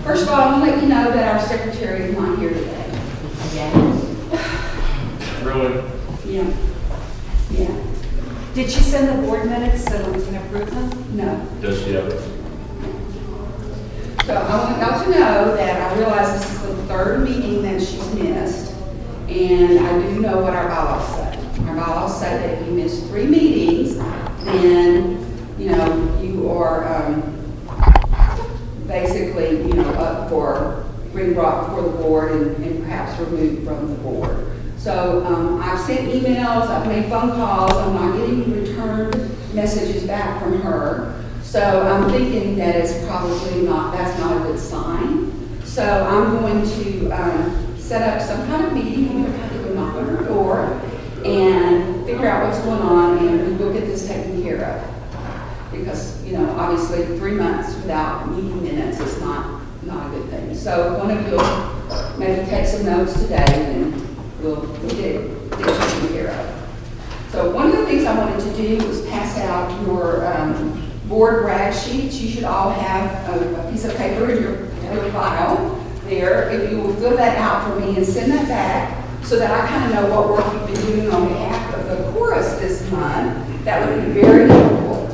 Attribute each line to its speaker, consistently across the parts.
Speaker 1: First of all, I want to let you know that our secretary is not here today.
Speaker 2: Again?
Speaker 3: Really?
Speaker 1: Yeah. Yeah.
Speaker 2: Did she send the board minutes so we can approve them?
Speaker 1: No.
Speaker 3: Does she have it?
Speaker 1: So I want y'all to know that I realize this is the third meeting that she's missed, and I do know what our bylaws say. Our bylaws say that if you miss 3 meetings, then, you know, you are basically, you know, up for being brought before the board and perhaps removed from the board. So I've sent emails, I've made phone calls, I'm not getting returned messages back from her. So I'm thinking that it's probably not, that's not a good sign. So I'm going to set up some kind of meeting. We're going to have to go knock on her door and figure out what's going on, and we will get this taken care of. Because, you know, obviously 3 months without meeting minutes is not a good thing. So one of you will maybe take some notes today, and we'll get it taken care of. So one of the things I wanted to do was pass out your board brag sheets. You should all have a piece of paper in your file there. If you will fill that out for me and send that back so that I kind of know what work you've been doing on behalf of the chorus this month, that would be very helpful.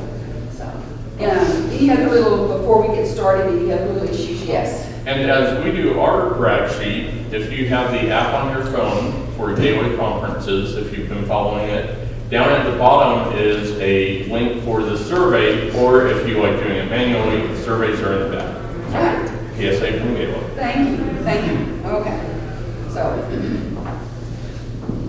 Speaker 1: So, any other before we get started, any other little issues? Yes.
Speaker 3: And as we do our brag sheet, if you have the app on your phone for daily conferences, if you've been following it, down at the bottom is a link for the survey, or if you like doing it manually, the surveys are in the back.
Speaker 1: Right.
Speaker 3: PSA from GALA.
Speaker 1: Thank you. Okay.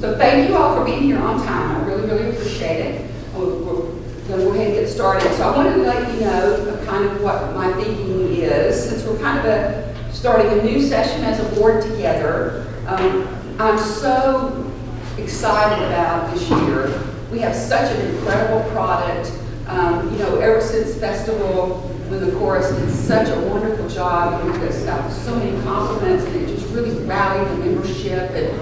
Speaker 1: So thank you all for being here on time. I really, really appreciate it. We're going to go ahead and get started. So I wanted to let you know kind of what my thinking is, since we're kind of starting a new session as a board together. I'm so excited about this year. We have such an incredible product. You know, ever since festival, when the chorus did such a wonderful job, we just got so many compliments, and it just really rallied the membership. And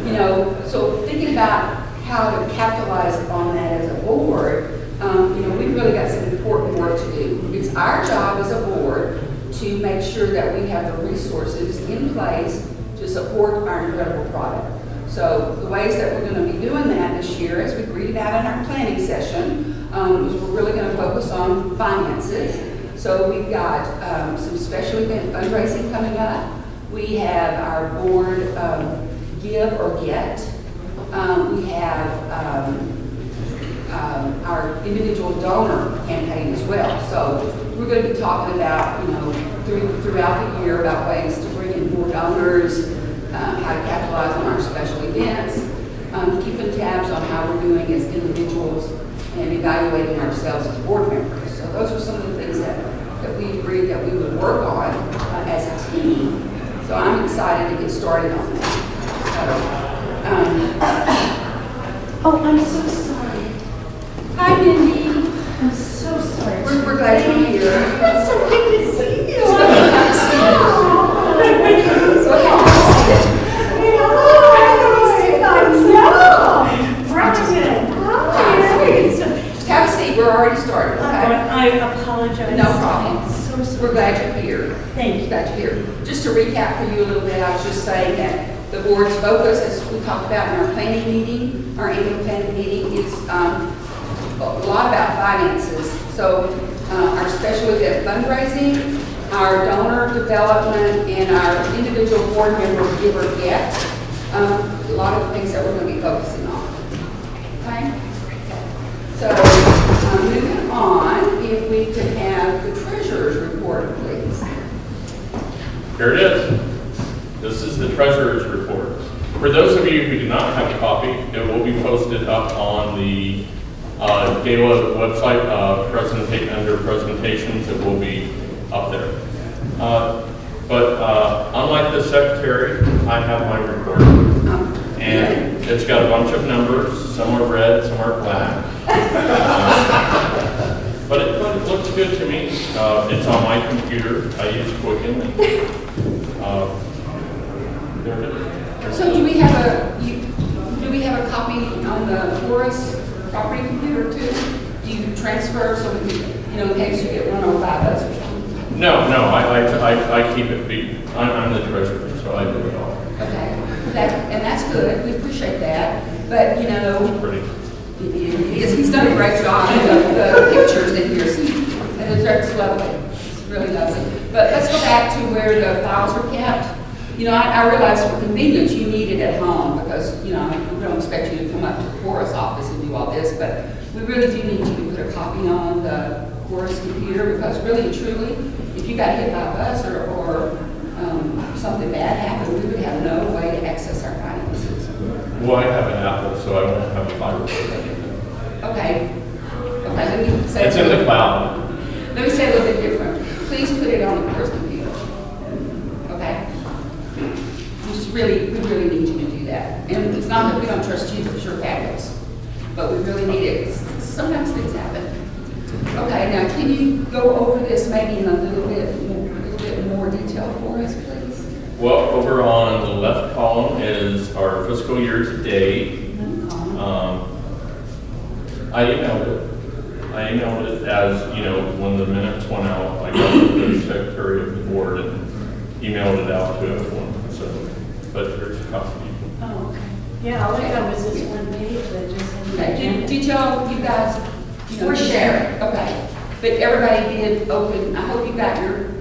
Speaker 1: you know, so thinking about how to capitalize on that as a board, you know, we've really got some important work to do. It's our job as a board to make sure that we have the resources in place to support our incredible product. So the ways that we're going to be doing that this year, as we agreed about in our planning session, is we're really going to focus on finances. So we've got some special event fundraising coming up. We have our board give or get. We have our individual donor campaign as well. So we're going to be talking about, you know, throughout the year about ways to bring in more donors, how to capitalize on our special events, keeping tabs on how we're doing as individuals, and evaluating ourselves as board members. So those are some of the things that we agreed that we would work on as a team. So I'm excited to get started on that.
Speaker 4: Oh, I'm so sorry.
Speaker 1: Hi, Mindy.
Speaker 4: I'm so sorry.
Speaker 1: We're glad you're here.
Speaker 4: That's so good to see you.
Speaker 1: Just have a seat. We're already started. Okay?
Speaker 4: I apologize.
Speaker 1: No problem.
Speaker 4: I'm so sorry.
Speaker 1: We're glad you're here.
Speaker 4: Thank you.
Speaker 1: Glad you're here. Just to recap for you a little bit, I was just saying that the board's focus, as we talked about in our planning meeting, our annual planning meeting, is a lot about finances. So our special event fundraising, our donor development, and our individual board member give or get. A lot of the things that we're going to be focusing on. Okay? So moving on, if we could have the treasurer's report, please.
Speaker 3: Here it is. This is the treasurer's report. For those of you who do not have a copy, it will be posted up on the GALA website, under presentations. It will be up there. But unlike the secretary, I have my report. And it's got a bunch of numbers. Some are red, some are black. But it looks good to me. It's on my computer. I use Quicken. There it is.
Speaker 1: So do we have a copy on the Forest property computer too? Do you transfer so we can, you know, in case you get run over by us or something?
Speaker 3: I keep it I'm the treasurer, so I do it all.
Speaker 1: Okay, and that's good, we appreciate that, but you know,
Speaker 3: It's pretty.
Speaker 1: he's done a great job of the pictures in here, and it's lovely, it's really lovely. But let's go back to where the files are kept. You know, I realize for convenience you need it at home because, you know, we don't expect you to come up to the chorus office and do all this, but we really do need you to put a copy on the chorus computer because really and truly, if you got hit by a bus or something bad happened, we would have no way to access our finances.
Speaker 3: Well, I have an Apple, so I won't have a virus or anything.
Speaker 1: Okay, let me say
Speaker 3: It's in the cloud.
Speaker 1: Let me say a little bit different. Please put it on the chorus computer. Okay? We really need you to do that. And it's not that we don't trust you because you're fabulous, but we really need it. Sometimes things happen. Okay, now can you go over this maybe in a little bit more detail for us, please?
Speaker 3: Well, over on the left column is our fiscal year to date. I emailed it as, you know, when the minutes went out, I got the secretary of the board and emailed it out to everyone. So, but there's a copy.
Speaker 4: Oh, okay. Yeah, all I got was this one page that just had the
Speaker 1: Okay,
Speaker 4: agenda.
Speaker 1: did y'all, you guys, you know,
Speaker 4: We're sharing.
Speaker 1: Okay, but everybody did open, I hope you got your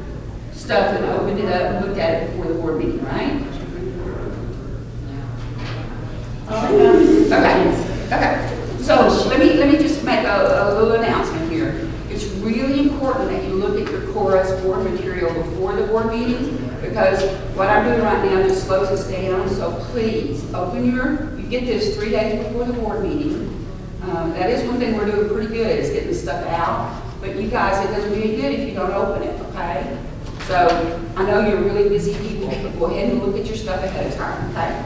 Speaker 1: stuff and opened it up and looked at it before the board meeting, right?
Speaker 4: All I got was this.
Speaker 1: Okay. So let me just make a little announcement here. It's really important that you look at your chorus board material before the board meeting because what I'm doing right now just slows us down. So please you get this 3 days before the board meeting. That is one thing we're doing pretty good is getting the stuff out. But you guys, it doesn't do any good if you don't open it, okay? So I know you're really busy people, but go ahead and look at your stuff ahead of time, okay?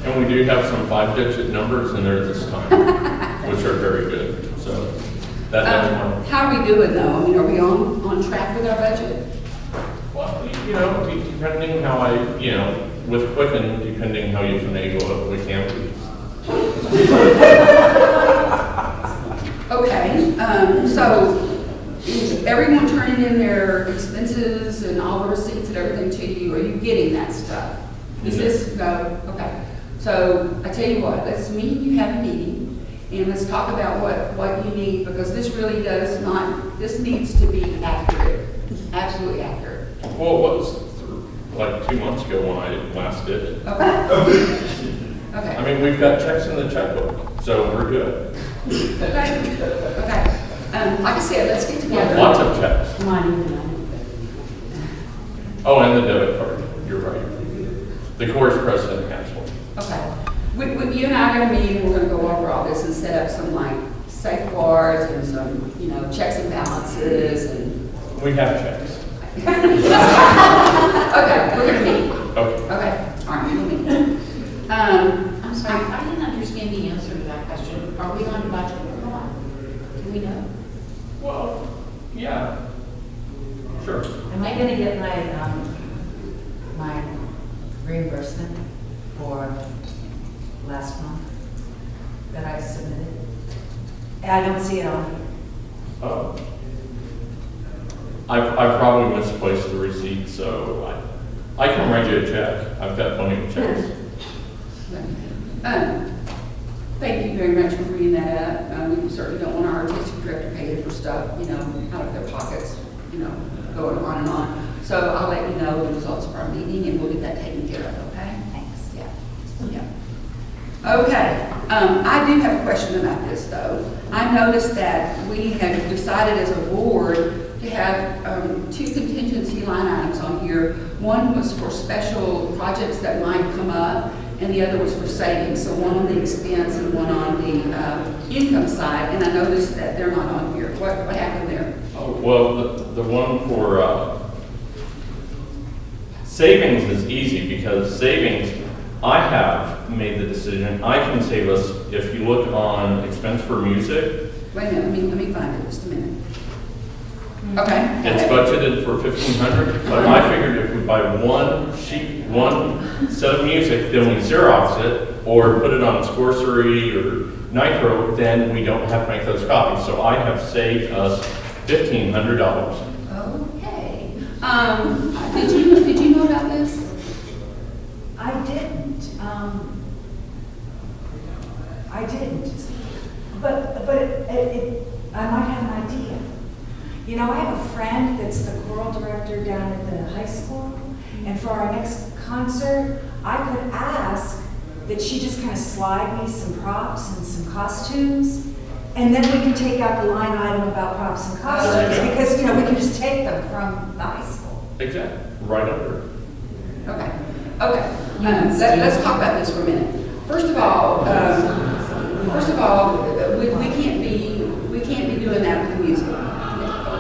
Speaker 3: And we do have some 5-digit numbers in there this time, which are very good. So that's one.
Speaker 1: How are we doing though? I mean, are we on track with our budget?
Speaker 3: Well, you know, depending how with Quicken, depending how you finagle it, we can be.
Speaker 1: Okay, so is everyone turning in their expenses and all the receipts and everything to you? Are you getting that stuff? Is this, no? Okay. So I tell you what, let's meet, you have a meeting, and let's talk about what you need, because this really does not, this needs to be accurate, absolutely accurate.
Speaker 3: Well, it was like 2 months ago when I last did it.
Speaker 1: Okay. Okay.
Speaker 3: I mean, we've got checks in the checkbook, so we're good.
Speaker 1: Okay. Like I said, let's get together.
Speaker 3: Lots of checks.
Speaker 4: Money.
Speaker 3: Oh, and the debit card. You're right. The course president has one.
Speaker 1: Okay. You and I are going to meet, and we're going to go over all this and set up some like safeguards and some, you know, checks and balances and.
Speaker 3: We have checks.
Speaker 1: Okay, we're going to meet.
Speaker 3: Okay.
Speaker 1: Okay. All right, we'll meet.
Speaker 5: I'm sorry, I didn't understand the answer to that question. Are we on budget or not? Do we know?
Speaker 3: Well, yeah. Sure.
Speaker 2: Am I gonna get my reimbursement for last month that I submitted? I don't see it on here.
Speaker 3: Oh. I probably misplaced the receipt, so I can write you a check. I've got plenty of checks.
Speaker 1: Thank you very much for bringing that up. We certainly don't want our artistic director paying for stuff, you know, out of their pockets, you know, going on and on. So I'll let you know the results of our meeting, and we'll get that taken care of, okay? Thanks. Yeah. Okay. I do have a question about this, though. I noticed that we have decided as a board to have 2 contingency line items on here. One was for special projects that might come up, and the other was for savings. So one on the expense and one on the income side. And I noticed that they're not on here. What happened there?
Speaker 3: Oh, well, the one for savings is easy because savings, I have made the decision. I can save us, if you look on expense for music.
Speaker 1: Wait a minute, let me find it, just a minute. Okay.
Speaker 3: It's budgeted for $1,500, but I figured if we buy one set of music, then we Xerox it or put it on Scoresery or Nitro, then we don't have to make those copies. So I have saved us $1,500.
Speaker 1: Oh, Did you know about this?
Speaker 2: I didn't. I didn't. But I might have an idea. You know, I have a friend that's the choral director down at the high school, and for our next concert, I could ask that she just kind of slide me some props and some costumes, and then we can take out the line item about props and costumes,
Speaker 3: Yeah.
Speaker 2: because, you know, we can just take them from the high school.
Speaker 3: Exactly, right under.
Speaker 1: Okay. Let's talk about this for a minute. First of all, we can't be doing that with the music.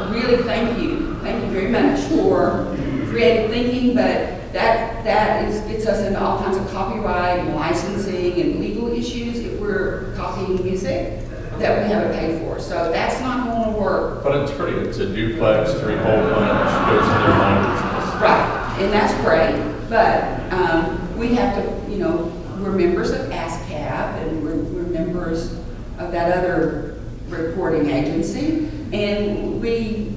Speaker 1: Really, thank you very much for creative thinking, but that gets us into all kinds of copyright and licensing and legal issues if we're copying music that we haven't paid for. So that's not going to work.
Speaker 3: But it's pretty, it's a duplex, 3-hole punch, goes in their line.
Speaker 1: Right, and that's great, but we have to, you know, we're members of ASCAP and we're members of that other reporting agency, and we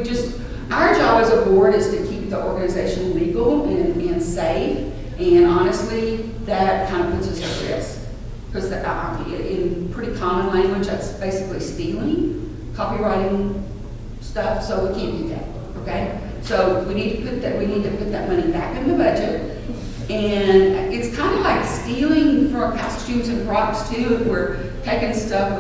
Speaker 1: just, our job as a board is to keep the organization legal and safe, and honestly, that kind of puts us at risk. Because in pretty common language, that's basically stealing, copywriting stuff, so we can't do that, okay? So we need to put that money back in the budget, and it's kind of like stealing from costumes and props too, if we're taking stuff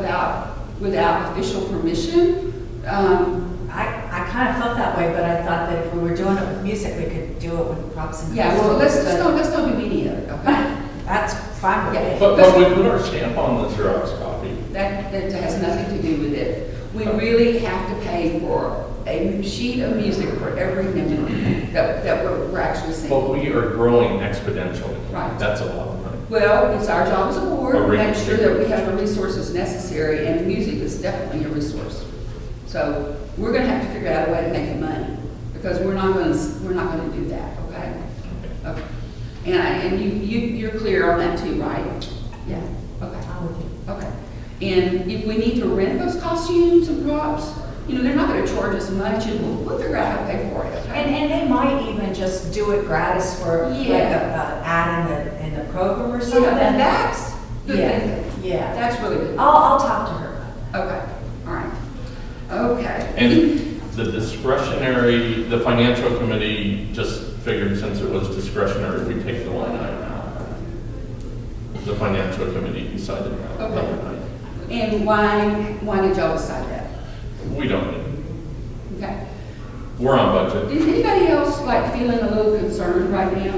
Speaker 1: without official permission.
Speaker 2: I kind of felt that way, but I thought that if we were doing it with music, we could do it with props and
Speaker 1: Yeah, well,
Speaker 2: costumes,
Speaker 1: let's don't do any of it, okay?
Speaker 2: That's fine with
Speaker 1: Yeah.
Speaker 2: me.
Speaker 3: But we put our stamp on the Xerox copy.
Speaker 1: That has nothing to do with it. We really have to pay for a sheet of music for every member that we're actually singing.
Speaker 3: But we are growing exponentially.
Speaker 1: Right.
Speaker 3: That's a lot of money.
Speaker 1: Well, it's our job as a board to make sure that we
Speaker 3: resource.
Speaker 1: have the resources necessary, and music is definitely a resource. So we're going to have to figure out a way to make the money, because we're not going to do that, okay? Okay. And you're clear on that too, right? Yeah. Okay.
Speaker 2: I'm with you.
Speaker 1: Okay. And if we need to rent those costumes and props, you know, they're not going to charge us much, and we'll figure out how to pay for it. Okay?
Speaker 2: And they might even just do it gratis for like
Speaker 1: Yeah.
Speaker 2: a ad in the program or something.
Speaker 1: Yeah, and that's good
Speaker 2: Yeah.
Speaker 1: thinking.
Speaker 2: Yeah.
Speaker 1: That's really good.
Speaker 2: I'll talk to her.
Speaker 1: Okay. All right. Okay.
Speaker 3: And the financial committee just figured since it was discretionary, we take the line item out. The financial committee decided that.
Speaker 1: Okay.
Speaker 3: overnight.
Speaker 1: And why did y'all decide that?
Speaker 3: We don't need,
Speaker 1: Okay.
Speaker 3: we're on budget.
Speaker 1: Is anybody else like feeling a little concerned right now?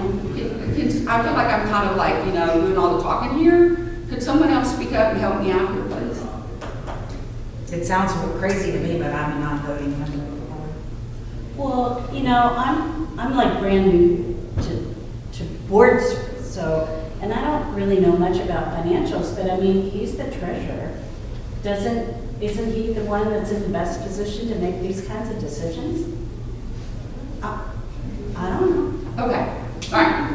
Speaker 1: I feel like I'm kind of like, you know, doing all the talking here. Could someone else speak up and help me out here, please?
Speaker 2: It sounds crazy to me, but I'm a non-voting member of the board.
Speaker 4: Well, you know, I'm like brand new to board service, so, and I don't really know much about financials, but I mean, he's the treasurer. Isn't he the one that's in the best position to make these kinds of decisions? I don't know.
Speaker 1: Okay. All right.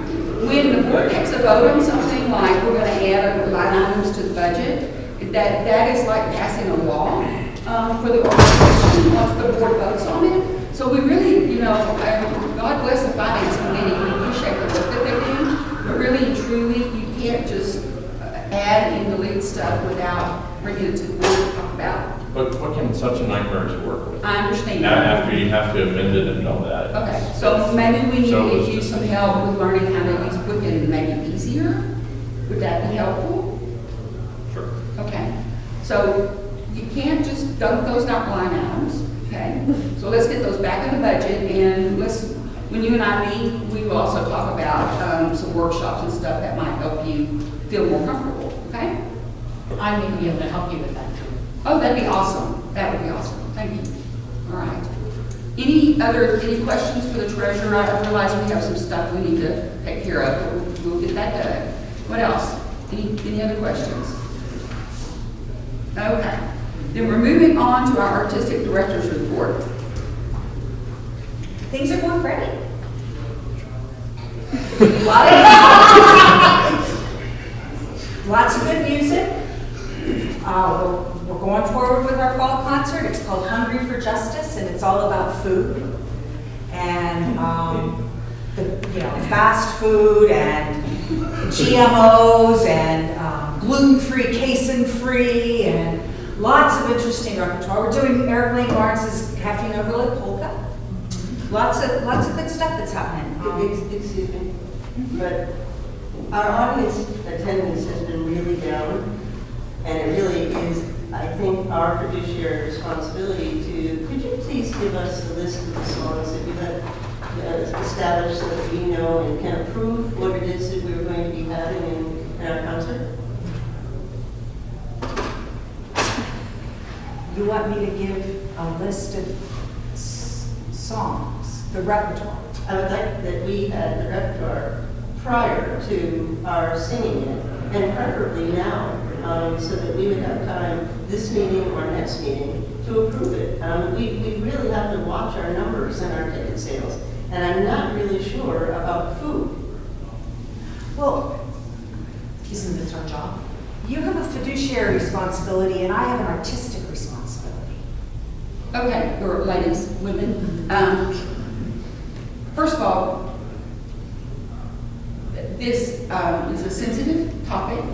Speaker 1: When the board takes a vote on something like we're going to add line items to the budget, that is like passing a law for the organization once the board votes on it. So we really, you know, God bless the finance committee. We appreciate the work that they do, but really and truly, you can't just add in the lead stuff without bringing it to the board to talk about.
Speaker 3: But what can such a nightmare to work with?
Speaker 1: I understand that.
Speaker 3: After you have to amend it and all that.
Speaker 1: Okay, so maybe we need
Speaker 3: So
Speaker 1: to
Speaker 3: it's
Speaker 1: give you
Speaker 3: just-
Speaker 1: some help with learning how to use Quicken and make it easier. Would that be helpful?
Speaker 3: Sure.
Speaker 1: Okay, so you can't just dump those out line items, okay? So let's get those back in the budget, and when you and I meet, we will also talk about some workshops and stuff that might help you feel more comfortable, okay?
Speaker 5: I may be able to help you with that too.
Speaker 1: Oh, that'd be awesome. That would be awesome. Thank you. All right. Any questions for the treasurer? I realize we have some stuff we need to take care of, but we'll get that done. What else? Any other questions? Okay. Then we're moving on to our artistic director's report.
Speaker 2: Things are going great. Lots of good music. We're going forward with our fall concert. It's called Hungry for Justice, and it's all about food. and fast food and GMOs and gluten-free, casein-free, and lots of interesting repertoire. We're doing Eric Lane Lawrence's Caffeine Overload Polka. Lots of good stuff that's happening.
Speaker 6: Excuse me, but our audience attendance has been really down, and it really is, I think, our fiduciary responsibility to, could you please give us a list of the songs that you have established so that we know and can approve what it is that we're going to be having in our concert?
Speaker 2: You want me to give a list of songs, the repertoire?
Speaker 6: I would like that we had the repertoire prior to our singing it, and preferably now, so that we would have time this meeting or next meeting to approve it. We really have to watch our numbers and our ticket sales, and I'm not really sure about food.
Speaker 2: Well, isn't this our job? You have a fiduciary responsibility, and I have an artistic responsibility.
Speaker 1: Okay, or ladies, women. First of all, this is a sensitive topic.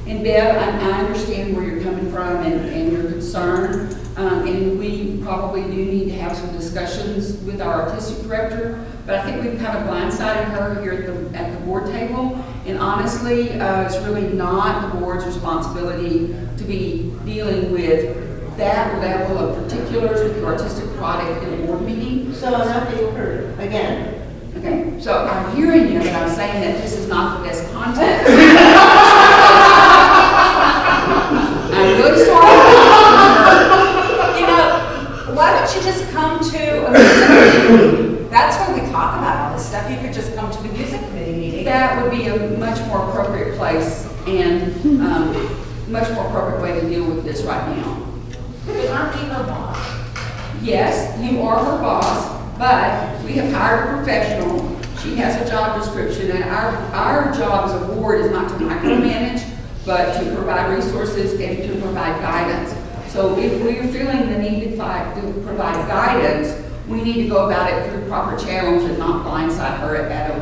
Speaker 1: And Bev, I understand where you're coming from and your concern. And we probably do need to have some discussions with our artistic director. But I think we've kind of blindsided her here at the board table. And honestly, it's really not the board's responsibility to be dealing with that level of particulars with the artistic product in a board meeting.
Speaker 6: So I'm not being heard again.
Speaker 1: Okay, so I'm hearing you, but I'm saying that this is not the best context. I'm really sorry.
Speaker 2: Why don't you just come to a music committee? That's when we talk about all this stuff. You could just come to the music committee meeting.
Speaker 1: That would be a much more appropriate place and much more appropriate way to deal with this right now.
Speaker 5: But aren't we her boss?
Speaker 1: Yes, you are her boss, but we have hired a professional. She has a job description, and our job as a board is not to micromanage, but to provide resources and to provide guidance. So if we're feeling the need to provide guidance, we need to go about it through proper channels and not blindside her at a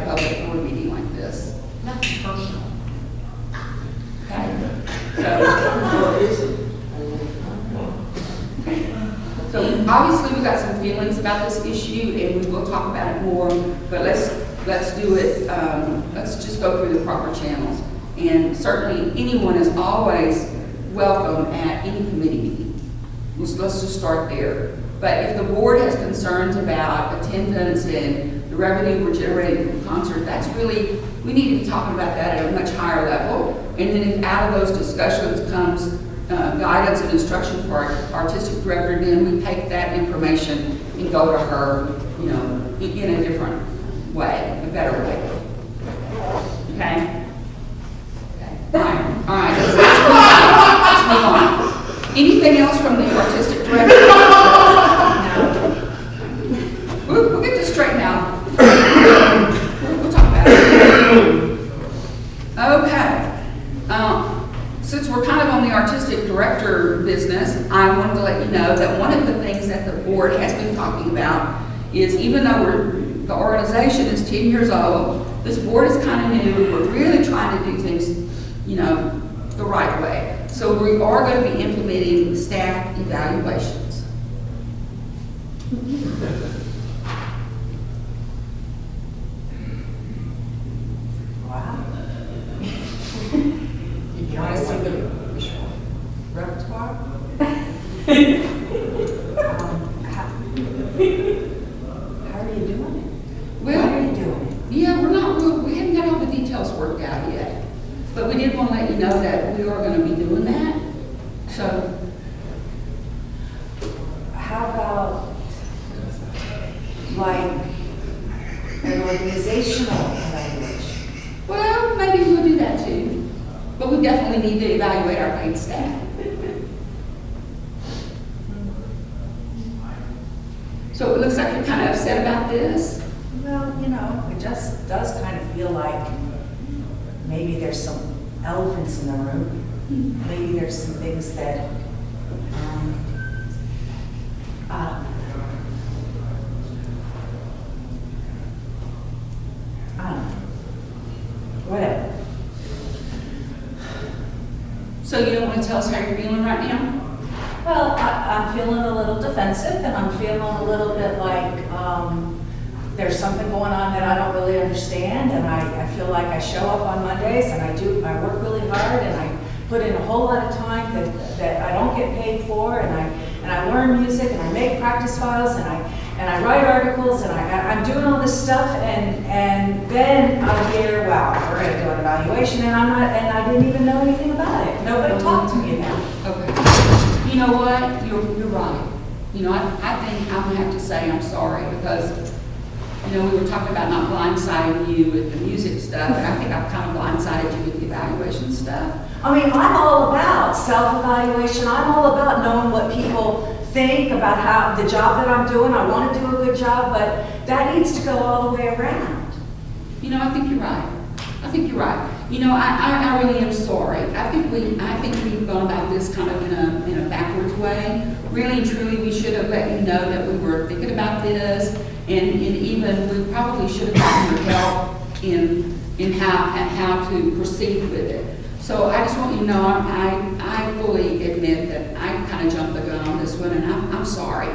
Speaker 1: public board meeting like this.
Speaker 5: Nothing personal.
Speaker 1: Okay?
Speaker 6: Or is it?
Speaker 1: So obviously we've got some feelings about this issue, and we will talk about it more, but let's do it, let's just go through the proper channels. And certainly anyone is always welcome at any committee meeting. Let's just start there. But if the board has concerns about attendance and the revenue we're generating from the concert, that's really, we need to be talking about that at a much higher level. And then if out of those discussions comes guidance and instruction for our artistic director, then we take that information and go to her, in a different way, a better way. Okay? All right, let's move on. Anything else from the artistic director? No. We'll get this straightened out. We'll talk about it. Okay. Since we're kind of on the artistic director business, I wanted to let you know that one of the things that the board has been talking about is, even though the organization is 10 years old, this board is kind of new. We're really trying to do things, the right way. So we are going to be implementing staff evaluations.
Speaker 2: Wow. You want to see the repertoire? How are you doing it?
Speaker 1: Well,
Speaker 2: How are you doing it?
Speaker 1: yeah, we haven't got all the details worked out yet. But we did want to let you know that we are going to be doing that. So,
Speaker 2: how about, like, an organizational evaluation?
Speaker 1: well, maybe we'll do that too. But we definitely need to evaluate our paid staff. So it looks like you're kind of upset about this.
Speaker 2: Well, it just does kind of feel like maybe there's some elephants in the room. Maybe there's some things that
Speaker 1: So you don't want to tell us how you're feeling right now?
Speaker 2: Well, I'm feeling a little defensive, and I'm feeling a little bit like there's something going on that I don't really understand, and I feel like I show up on Mondays and I work really hard, and I put in a whole lot of time that I don't get paid for, and I learn music, and I make practice files, and I write articles, and I'm doing all this stuff, and then I hear, wow, we're going to do an evaluation, and I didn't even know anything about it. Nobody talked to me about it.
Speaker 1: Okay. You know what? You're right. You know, I think I'm going to have to say I'm sorry because, you know, we were talking about not blindsiding you with the music stuff, and I think I've kind of blindsided you with the evaluation stuff.
Speaker 2: I mean, I'm all about self-evaluation. I'm all about knowing what people think about how the job that I'm doing. I want to do a good job, but that needs to go all the way around.
Speaker 1: You know, I think you're right. I think you're right. You know, I really am sorry. I think we've gone about this kind of in a backwards way. Really and truly, we should have let you know that we were thinking about this, and even we probably should have gotten your help in how to proceed with it. So I just want you to know I fully admit that I kind of jumped the gun on this one, and I'm sorry.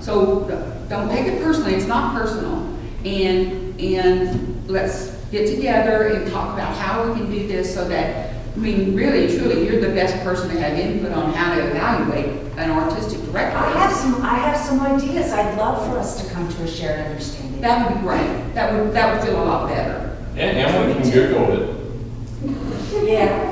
Speaker 1: So don't take it personally. It's not personal. And let's get together and talk about how we can do this so that, I mean, really, truly, you're the best person to have input on how to evaluate an artistic director.
Speaker 2: I have some ideas. I'd love for us to come to a shared understanding.
Speaker 1: That would be great. That would feel a lot better.
Speaker 3: And we can Google it.
Speaker 2: Yeah.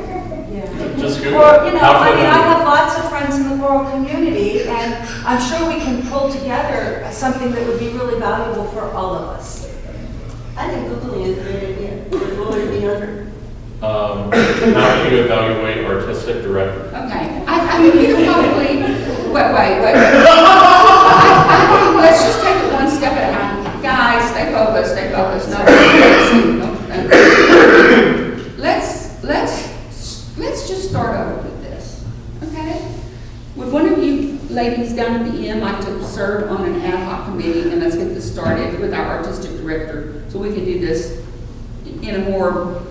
Speaker 3: Just Google
Speaker 2: Or,
Speaker 3: it.
Speaker 2: you know, I mean, I have lots of friends in the choral community, and I'm sure we can pull together something that would be really valuable for all of us.
Speaker 6: I think Googling is a great idea. What would it be under?
Speaker 3: How do you evaluate artistic director?
Speaker 1: Okay. I mean, you could probably, wait. I think let's just take it one step at a time. Guys, stay focused. Let's just start over with this, okay? Would one of you ladies down at the end like to serve on an ad hoc committee, and let's get this started with our artistic director so we can do this in a more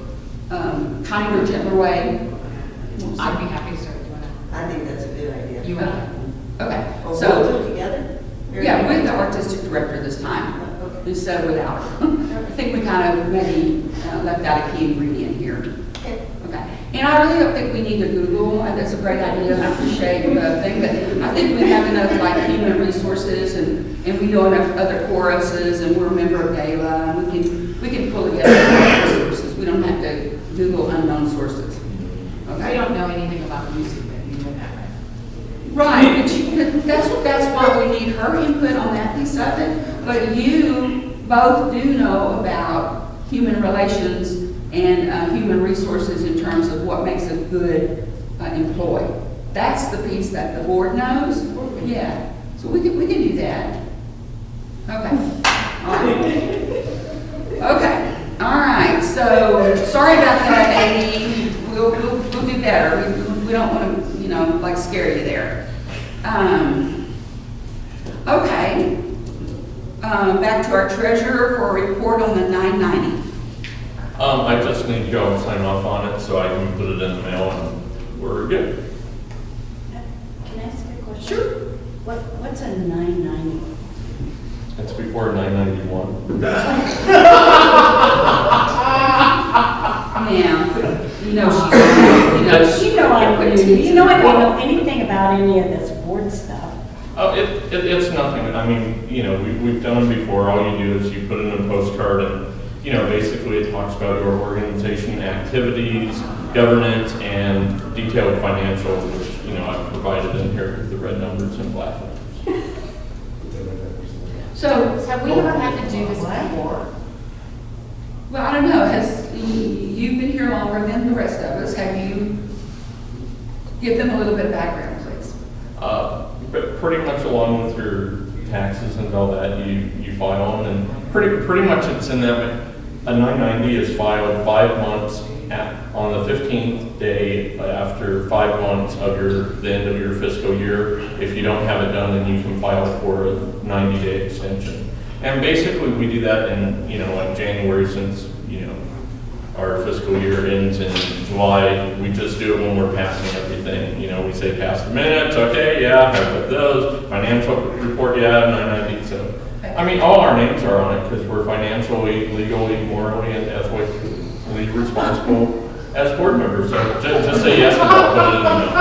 Speaker 1: kinder, gentler way?
Speaker 5: I'd be happy to serve you on it.
Speaker 6: I think that's a good idea.
Speaker 5: You want it?
Speaker 1: Okay,
Speaker 6: We'll
Speaker 1: so,
Speaker 6: do it together?
Speaker 1: yeah, with the artistic director this time,
Speaker 6: Okay.
Speaker 1: instead of without her. I think we kind of maybe left out a key ingredient here.
Speaker 6: Okay.
Speaker 1: Okay, and I really don't think we need to Google, that's a great idea, and I appreciate the thing, but I think we have enough like human resources and we know enough other choruses, and we're a member of GALA, and we can pull together resources. We don't have to Google unknown sources.
Speaker 5: I
Speaker 1: Okay?
Speaker 5: don't know anything about music, but you know that, right?
Speaker 1: Right, but that's why we need her input on that piece of it, but you both do know about human relations and human resources in terms of what makes a good employee. That's the piece that the board knows. Yeah, so we can do that. Okay. All right. Okay. All right. So sorry about that, Amy. We'll do better. We don't want to, you know, like scare you there. Okay. Back to our treasurer for a report on the 990.
Speaker 3: I just need to go and sign off on it so I can put it in the mail and we're good.
Speaker 4: Can I ask a question?
Speaker 1: Sure.
Speaker 4: What's a 990?
Speaker 3: It's before 991.
Speaker 1: Yeah, you know
Speaker 4: I'm new. You know I don't know anything about any of this board stuff.
Speaker 3: Oh, it's nothing. I mean, you know, we've done it before. All you do is you put in a postcard and, you know, basically it talks about your organization activities, governance, and detailed financials, which, you know, I've provided in here with the red numbers and black numbers.
Speaker 1: So,
Speaker 5: Have we ever had to do this before?
Speaker 1: well, I don't know, you've been here longer than the rest of us. Have you, give them a little bit of background, please.
Speaker 3: But pretty much along with your taxes and all that, you file them, and pretty much it's in that, a 990 is filed 5 months on the 15th day after 5 months of the end of your fiscal year. If you don't have it done, then you can file for a 90-day extension. And basically we do that in, you know, like January, since, you know, our fiscal year ends in July. We just do it when we're passing everything. You know, we say pass the minutes, okay, yeah, have with those. Financial report, yeah, 990. So, I mean, all our names are on it because we're financially, legally, morally, and ethically responsible as board members. So just say yes and I'll put it in the minute.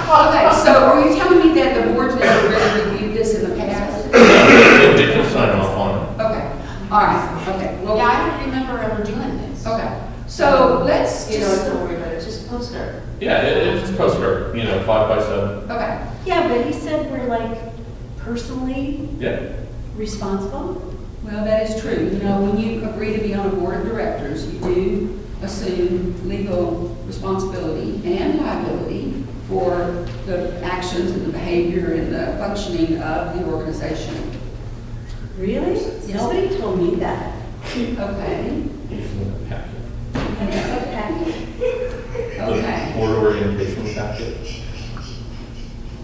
Speaker 1: Okay, so are you telling me that the board's never really reviewed this in the past?
Speaker 3: They just sign off on it.
Speaker 1: Okay, all right, okay. Well,
Speaker 5: Yeah, I don't remember ever doing this.
Speaker 1: okay, so let's
Speaker 6: You know,
Speaker 1: just,
Speaker 6: don't worry about it, just postcard.
Speaker 3: Yeah, it's postcard, 5 by 7.
Speaker 1: okay.
Speaker 4: Yeah, but he said we're like personally
Speaker 3: Yeah.
Speaker 4: responsible.
Speaker 1: Well, that is true. You know, when you agree to be on a board of directors, you do assume legal responsibility and liability for the actions and the behavior and the functioning of the organization.
Speaker 4: Really?
Speaker 1: Yes.
Speaker 4: Nobody told me that.
Speaker 1: Okay,
Speaker 3: It's in the packet.
Speaker 1: okay.
Speaker 3: The board orientation packet.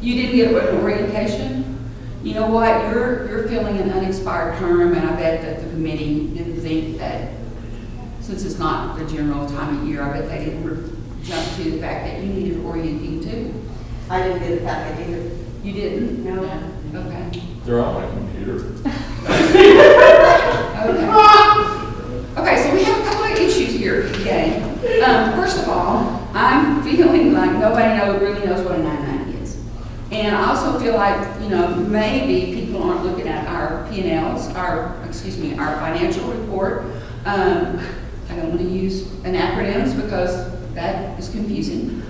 Speaker 1: You didn't get an orientation? You know what, you're filling an unexpired term, and I bet that the committee didn't think that, since it's not the general time of year, I bet they didn't jump to the fact that you needed orienting too.
Speaker 6: I didn't get a packet either.
Speaker 1: You didn't?
Speaker 4: No.
Speaker 1: Okay.
Speaker 3: They're on my computer.
Speaker 1: Okay. Okay, so we have a couple of issues here today. First of all, I'm feeling like nobody really knows what a 990 is. And I also feel like, maybe people aren't looking at our P&Ls, our financial report. I don't want to use acronyms because that is confusing.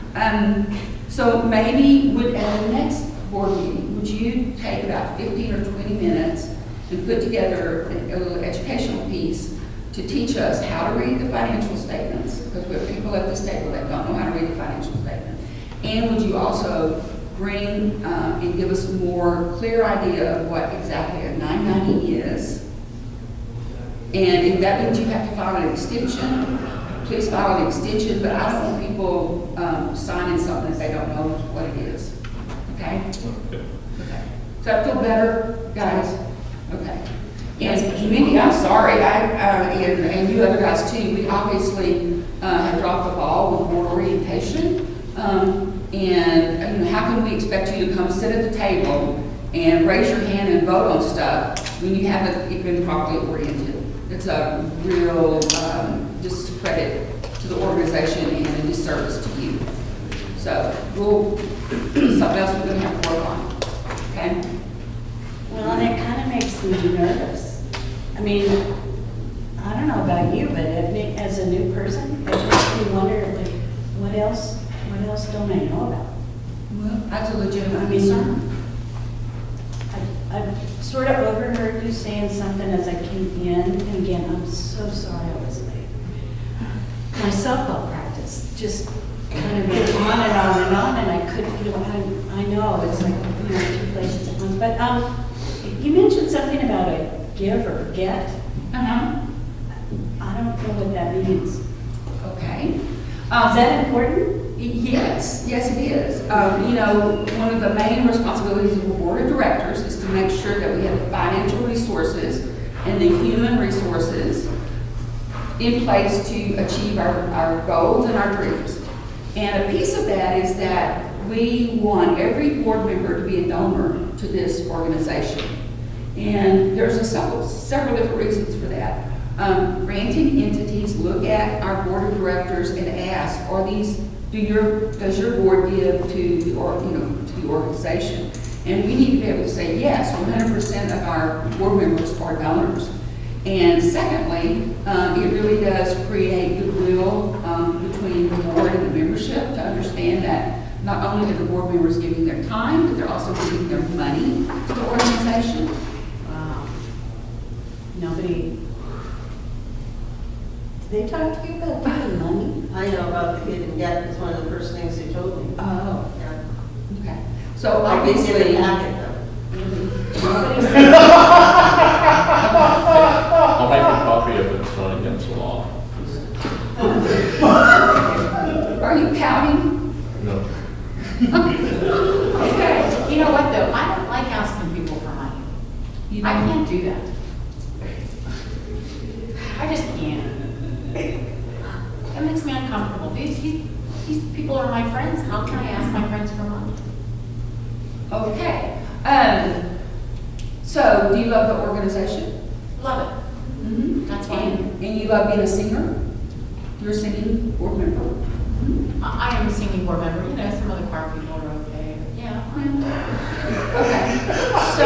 Speaker 1: So maybe at the next board meeting, would you take about 15 or 20 minutes and put together a little educational piece to teach us how to read the financial statements? Because we have people at this table that don't know how to read the financial statement. And would you also bring and give us a more clear idea of what exactly a 990 is? And if that means you have to file an extension, please file an extension, but I don't want people signing something if they don't know what it is. Okay?
Speaker 3: Okay.
Speaker 1: Okay. Does that feel better, guys? Okay. And Mindy, I'm sorry, and you other guys too, we obviously have dropped the ball with board orientation. And how can we expect you to come sit at the table and raise your hand and vote on stuff when you haven't been properly oriented? It's a real discredit to the organization and a disservice to you. So something else we're going to have to work on. Okay?
Speaker 4: Well, and it kind of makes me nervous. I mean, I don't know about you, but as a new person, it makes me wonder, like, what else don't I know about?
Speaker 1: Well, that's a legitimate
Speaker 4: I mean,
Speaker 1: concern.
Speaker 4: I've sort of overheard you saying something as I came in, and again, I'm so sorry I was late. My softball practice just kind of went on and on and on, and I couldn't, I know, it's like, two places at once, but you mentioned something about a give or get.
Speaker 1: Uh-huh.
Speaker 4: I don't know what that means.
Speaker 1: Okay.
Speaker 4: Is that important?
Speaker 1: Yes, it is. One of the main responsibilities of the board of directors is to make sure that we have the financial resources and the human resources in place to achieve our goals and our dreams. And a piece of that is that we want every board member to be a donor to this organization. And there's several different reasons for that. Granting entities look at our board of directors and ask, does your board give to the organization? And we need to be able to say, yes, 100% of our board members are donors. And secondly, it really does create goodwill between the board and the membership to understand that not only are the board members giving their time, but they're also giving their money to the organization.
Speaker 4: Wow. Nobody. Did they talk to you about giving money?
Speaker 6: I know about the give and get, it's one of the first things they told me.
Speaker 1: Oh,
Speaker 6: Yeah.
Speaker 1: okay. So
Speaker 6: I did get
Speaker 1: obviously,
Speaker 6: a packet though.
Speaker 4: Nobody said.
Speaker 3: I'll make a copy if it's not against the law.
Speaker 1: are you counting?
Speaker 3: No.
Speaker 1: Okay.
Speaker 5: You know what, though? I don't like asking people for money.
Speaker 1: You
Speaker 5: I
Speaker 1: don't-
Speaker 5: can't do that. I just can't. these people are my friends. How can I ask my friends for money?
Speaker 1: Okay. So, do you love the organization?
Speaker 5: Love it.
Speaker 1: Mm-hmm.
Speaker 5: That's fine.
Speaker 1: And you love being a singer? You're a singing board member? Mm-hmm.
Speaker 5: I am a singing board member. You know, some other choir people are okay. But yeah.
Speaker 1: Okay. So,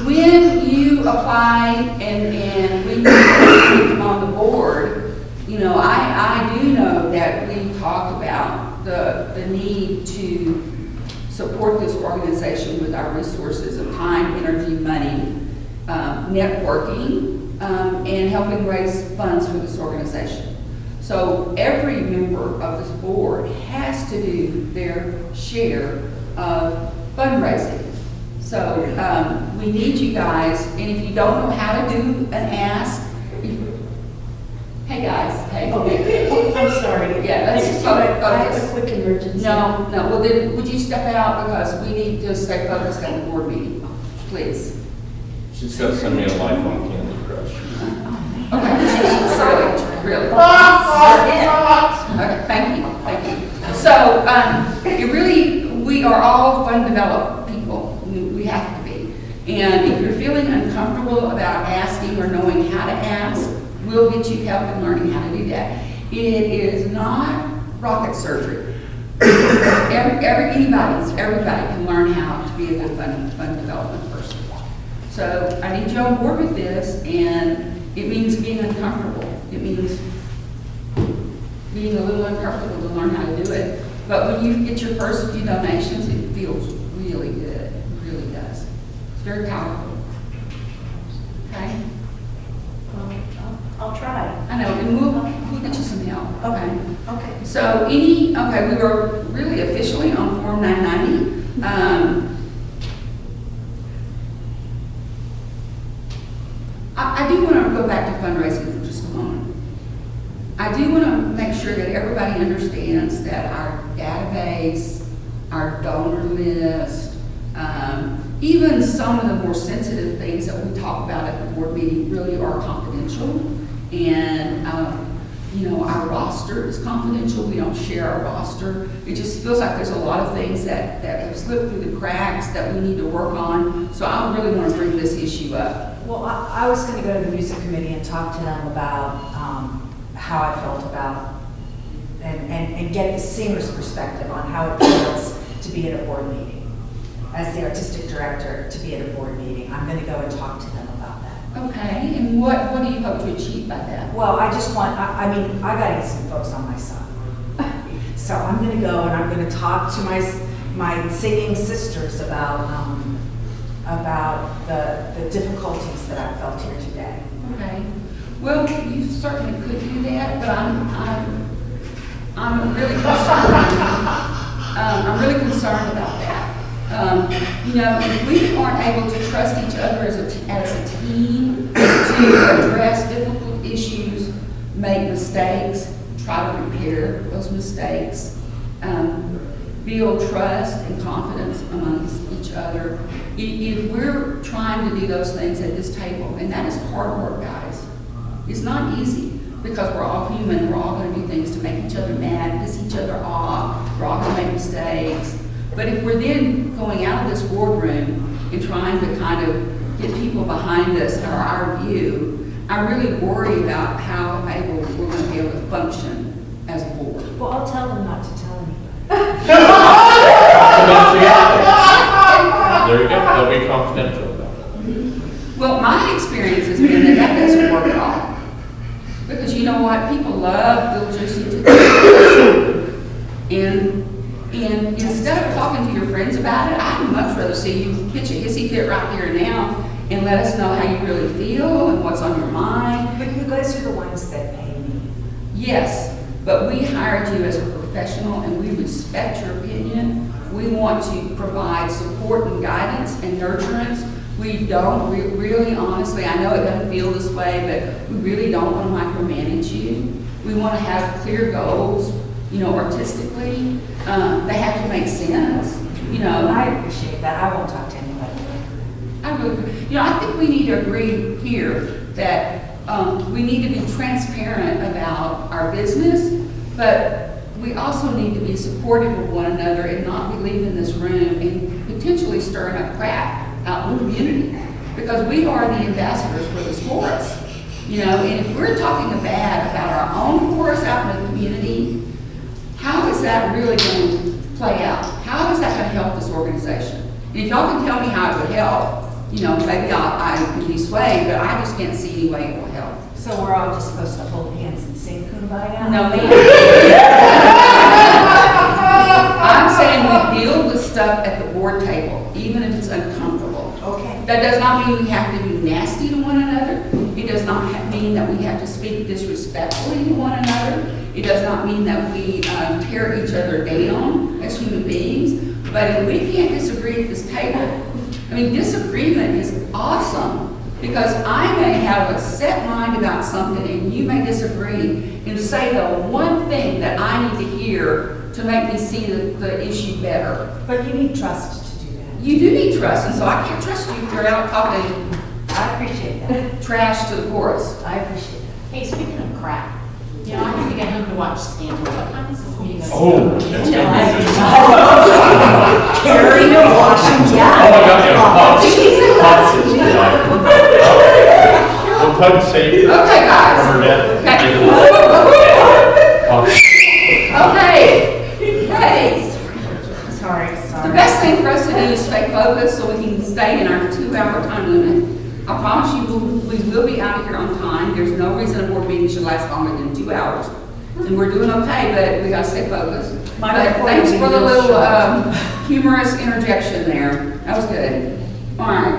Speaker 1: when you applied and when you came on the board, you know, I do know that we talked about the need to support this organization with our resources of time, energy, money, networking, and helping raise funds for this organization. So every member of this board has to do their share of fundraising. So we need you guys, and if you don't know how to do an ask, hey guys, hey.
Speaker 4: I'm sorry.
Speaker 1: Yeah, let's just
Speaker 4: I have
Speaker 1: focus.
Speaker 4: a quick emergency.
Speaker 1: No, well then, would you step out because we need to stay focused at the board meeting, please?
Speaker 3: She's gonna send me a lifelong Candy Crush.
Speaker 1: Okay, really? Okay, thank you. So, we are all fun developed people, we have to be. And if you're feeling uncomfortable about asking or knowing how to ask, we'll get you help in learning how to do that. It is not rocket surgery. Everybody can learn how to be a good fun development person. So I need you on board with this, and it means being uncomfortable. It means being a little uncomfortable to learn how to do it. But when you get your first few donations, it feels really good. It really does. It's very powerful. Okay?
Speaker 4: I'll try.
Speaker 1: I know, and we'll get you some help. Okay.
Speaker 4: Okay.
Speaker 1: So we are really officially on Form 990. I do want to go back to fundraising for just a moment. I do want to make sure that everybody understands that our database, our donor list, even some of the more sensitive things that we talk about at the board meeting really are confidential. And, our roster is confidential. We don't share our roster. It just feels like there's a lot of things that have slipped through the cracks that we need to work on. So I really want to bring this issue up.
Speaker 2: Well, I was going to go to the music committee and talk to them about how I felt about and get the singer's perspective on how it feels to be at a board meeting. As the artistic director, to be at a board meeting, I'm going to go and talk to them about that.
Speaker 1: Okay, and what do you hope to achieve by that?
Speaker 2: Well, I just want, I got to get some folks on my side. So I'm going to go and I'm going to talk to my singing sisters about the difficulties that I felt here today.
Speaker 1: Okay. Well, you certainly could do that, but I'm really concerned. I'm really concerned about that. If we aren't able to trust each other as a team to address difficult issues, make mistakes, try to repair those mistakes, build trust and confidence amongst each other. If we're trying to do those things at this table, and that is hard work, guys. It's not easy because we're all human. We're all going to do things to make each other mad, piss each other off. We're all going to make mistakes. But if we're then going out of this boardroom and trying to kind of get people behind us or our view, I really worry about how able we're going to be able to function as a board.
Speaker 2: Well, I'll tell them not to tell anybody.
Speaker 3: There you go, they'll be confidential about it.
Speaker 1: Well, my experience has been that doesn't work at all. Because you know what? People love little juicy details. And instead of talking to your friends about it, I'd much rather see you pitch a hissy fit right here and now and let us know how you really feel and what's on your mind.
Speaker 2: But you guys are the ones that pay me.
Speaker 1: Yes, but we hired you as a professional and we respect your opinion. We want to provide support and guidance and nurturance. We don't really, honestly, I know it doesn't feel this way, but we really don't want to micromanage you. We want to have clear goals, artistically. They have to make sense,
Speaker 2: I appreciate that. I won't talk to anybody.
Speaker 1: I think we need to agree here that we need to be transparent about our business, but we also need to be supportive of one another and not be leaving this room and potentially stirring up crap out in the community. Because we are the ambassadors for this chorus, you know, and if we're talking bad about our own chorus out in the community, how is that really going to play out? How is that going to help this organization? And if y'all can tell me how it would help, you know, maybe I can be swayed, but I just can't see any way it will help.
Speaker 2: So we're all just supposed to hold hands and sing Kumbaya?
Speaker 1: No, ma'am. I'm saying we deal with stuff at the board table, even if it's uncomfortable.
Speaker 2: Okay.
Speaker 1: That does not mean we have to be nasty to one another. It does not mean that we have to speak disrespectfully to one another. It does not mean that we tear each other down as human beings. But if we can't disagree at this table, I mean, disagreement is awesome. Because I may have a set mind about something and you may disagree and say the one thing that I need to hear to make me see the issue better.
Speaker 2: But you need trust to do that.
Speaker 1: You do need trust, and so I can't trust you if you're out talking
Speaker 2: I appreciate that.
Speaker 1: trash to the chorus.
Speaker 2: I appreciate that.
Speaker 5: Hey, speaking of crap, you know, I have to get home to watch Scandal. What time is this meeting?
Speaker 3: Oh, that's gonna be good.
Speaker 2: Carrying a washing
Speaker 3: Oh, I got you. Pops. We'll tug safe.
Speaker 1: Okay, guys.
Speaker 3: From her net.
Speaker 1: Okay.
Speaker 2: Sorry.
Speaker 1: The best thing for us to do is stay focused so we can stay in our 2-hour time limit. I promise you, we will be out of here on time. There's no reason a board meeting should last longer than 2 hours. And we're doing okay, but we gotta stay focused.
Speaker 2: My
Speaker 1: But
Speaker 2: report
Speaker 1: thanks
Speaker 2: will be
Speaker 1: for the
Speaker 2: real
Speaker 1: little humorous interjection there. That was good. All right.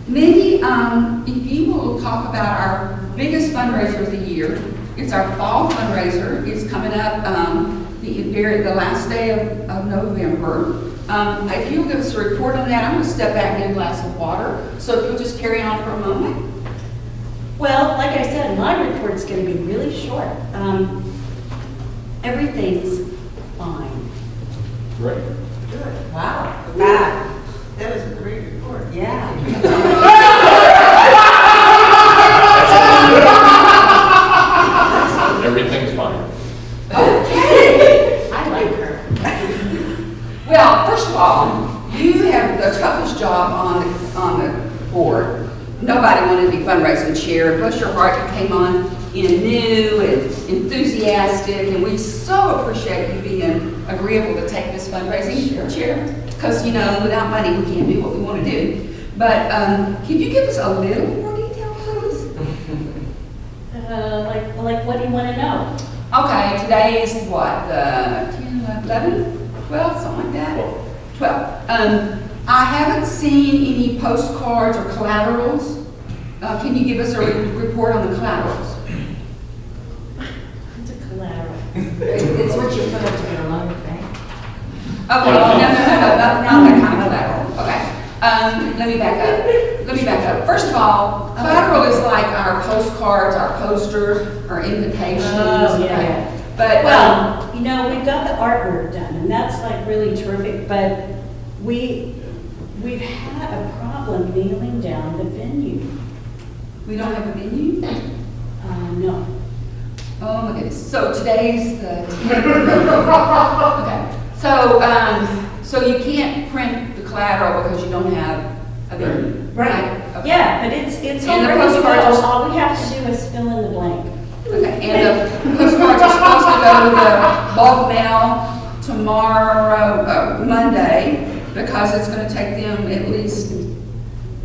Speaker 1: Mindy, if you will talk about our biggest fundraiser of the year. It's our fall fundraiser. It's coming up the last day of November. If you'll give us a report on that, I'm going to step back and get a glass of water. So if you'll just carry on for a moment.
Speaker 4: Well, like I said, my report's going to be really short. Everything's fine.
Speaker 3: Great.
Speaker 6: Good.
Speaker 2: Wow.
Speaker 6: That was a great report.
Speaker 2: Yeah.
Speaker 3: Everything's fine.
Speaker 1: Okay.
Speaker 5: I like her.
Speaker 1: Well, first of all, you have the toughest job on the board. Nobody wanted to be fundraising chair. Bless your heart, you came on in new and enthusiastic, and we so appreciate you being agreeable to take this fundraising chair. Because, you know, without money, we can't do what we want to do. But can you give us a little more detail, please?
Speaker 4: Like what do you want to know?
Speaker 1: Okay, today is what, the 10, 11, 12, something like that? 12. I haven't seen any postcards or collaterals. Can you give us a report on the collaterals?
Speaker 4: It's a collateral.
Speaker 2: It's what you put up to your loan bank.
Speaker 1: Okay, no, not that kind of collateral. Okay. Let me back up. First of all, collateral is like our postcards, our posters, our invitations.
Speaker 4: Oh, yeah.
Speaker 1: Okay. But,
Speaker 4: Well, you know, we've got the artwork done, and that's like really terrific, but we've had a problem nailing down the venue.
Speaker 1: we don't have a venue?
Speaker 4: No.
Speaker 1: Oh my goodness. So today's the 10th. Okay. So you can't print the collateral because you don't have a venue.
Speaker 4: Right.
Speaker 1: Okay.
Speaker 4: Yeah, but it's
Speaker 1: And the
Speaker 4: already
Speaker 1: postcards
Speaker 4: full.
Speaker 1: are-
Speaker 4: All we have to do is fill in the blank.
Speaker 1: Okay, and the postcards are supposed to go to the bulk mail tomorrow, Monday, because it's gonna take them at least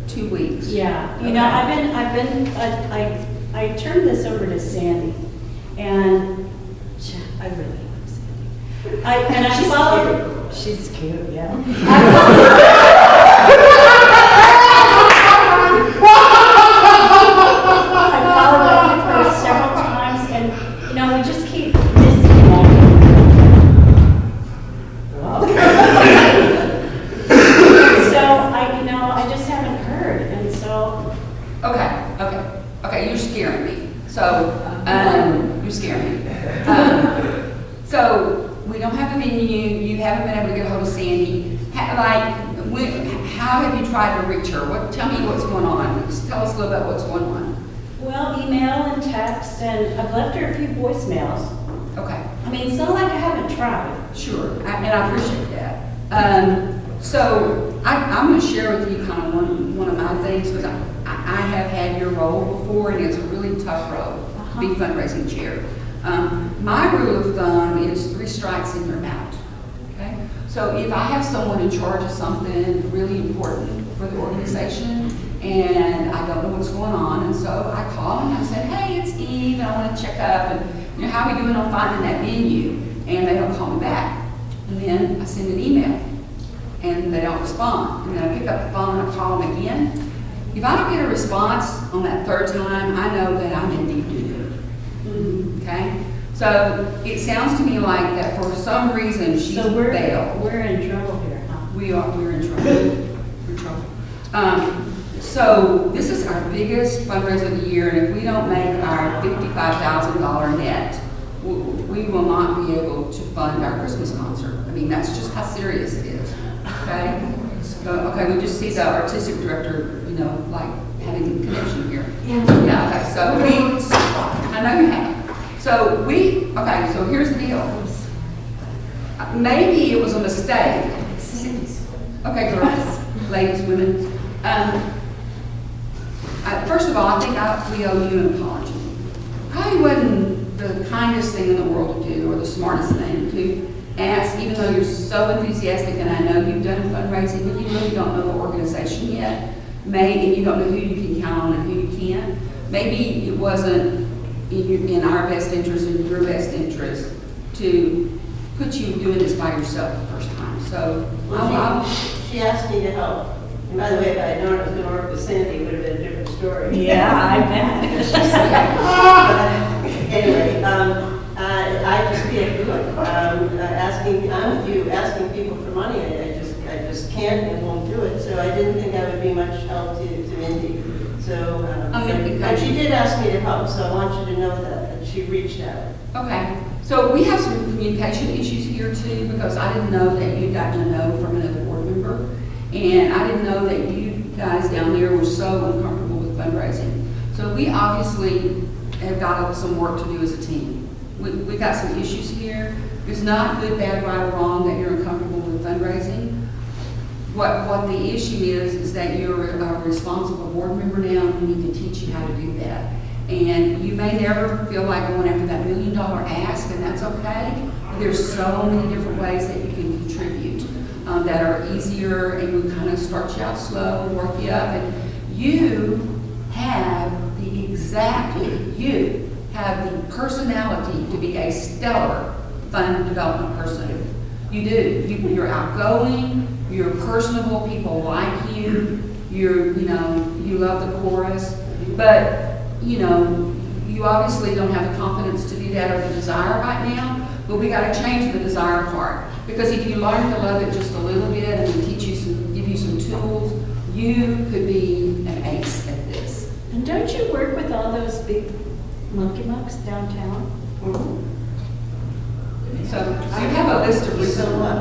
Speaker 1: 2 weeks.
Speaker 4: Yeah, you know, I turned this over to Sandy, and I really like Sandy. I followed. She's cute, yeah. I followed up with her several times, and, you know, we just keep missing I just haven't heard, and so.
Speaker 1: Okay, you're scaring me. So, you're scaring me. So, we don't have a venue, you haven't been able to get a hold of Sandy. How have you tried to reach her? Tell me what's going on. Just tell us a little bit what's going on.
Speaker 4: Well, email and text, and I've left her a few voicemails.
Speaker 1: Okay.
Speaker 4: I mean, it's not like I haven't tried.
Speaker 1: Sure, and I appreciate that. So I'm going to share with you kind of one of my things, because I have had your role before, and it's a really tough role, to be fundraising chair. My rule of thumb is 3 strikes and you're out. Okay? So if I have someone in charge of something really important for the organization, and I don't know what's going on, and so I call and I say, hey, it's Eve, and I want to check up, and how are we doing on finding that venue? And they don't call me back. And then I send an email, and they don't respond. And then I pick up the phone and I call them again. If I don't get a response on that 3rd time, I know that I'm in deep doo-doo. Okay? So it sounds to me like that for some reason she's
Speaker 4: So we're
Speaker 1: bailed.
Speaker 4: in trouble here, huh?
Speaker 1: We're in trouble. We're in trouble. So this is our biggest fundraiser of the year, and if we don't make our $55,000 net, we will not be able to fund our Christmas concert. I mean, that's just how serious it is. Okay? So, okay, we just see the artistic director, you know, like having a connection here. Yeah. Okay. So I know you have. So okay. So here's the deal. Maybe it was a mistake. Okay, girls, ladies, women. First of all, I think we owe you an apology. Probably wasn't the kindest thing in the world to do, or the smartest thing to ask, even though you're so enthusiastic, and I know you've done fundraising, but you really don't know the organization yet. And you don't know who you can count on and who you can't. Maybe it wasn't in our best interest, in your best interest, to put you doing this by yourself the first time. So
Speaker 6: she asked me to help. And by the way, if I had known I was going to work with Sandy, it would have been a different story.
Speaker 4: Yeah, I bet.
Speaker 6: Anyway, I just can't do it. I'm with you, asking people for money, I just can't and won't do it. So I didn't think I would be much help to Mindy. So, and she did ask me to help, so I want you to know that she reached out.
Speaker 1: Okay. So we have some communication issues here too, because I didn't know that you'd gotten a no from another board member. And I didn't know that you guys down there were so uncomfortable with fundraising. So we obviously have got some work to do as a team. We got some issues here. It's not good, bad, right, or wrong that you're uncomfortable with fundraising. What the issue is that you're a responsible board member now, and we need to teach you how to do that. And you may never feel like going after that $1 million ask, and that's okay. There's so many different ways that you can contribute that are easier, and we kind of start you out slow and work you up. And you have the personality to be a stellar fund development person. You do. You're outgoing. You're personable. People like you. You love the chorus. But, you obviously don't have the confidence to do that or the desire right now. But we got to change the desire part. Because if you learn to love it just a little bit and we give you some tools, you could be an ace at this.
Speaker 4: And don't you work with all those big monkey mucks downtown?
Speaker 6: Mm-hmm.
Speaker 1: So you have a list of
Speaker 6: So
Speaker 1: reasons.
Speaker 6: what?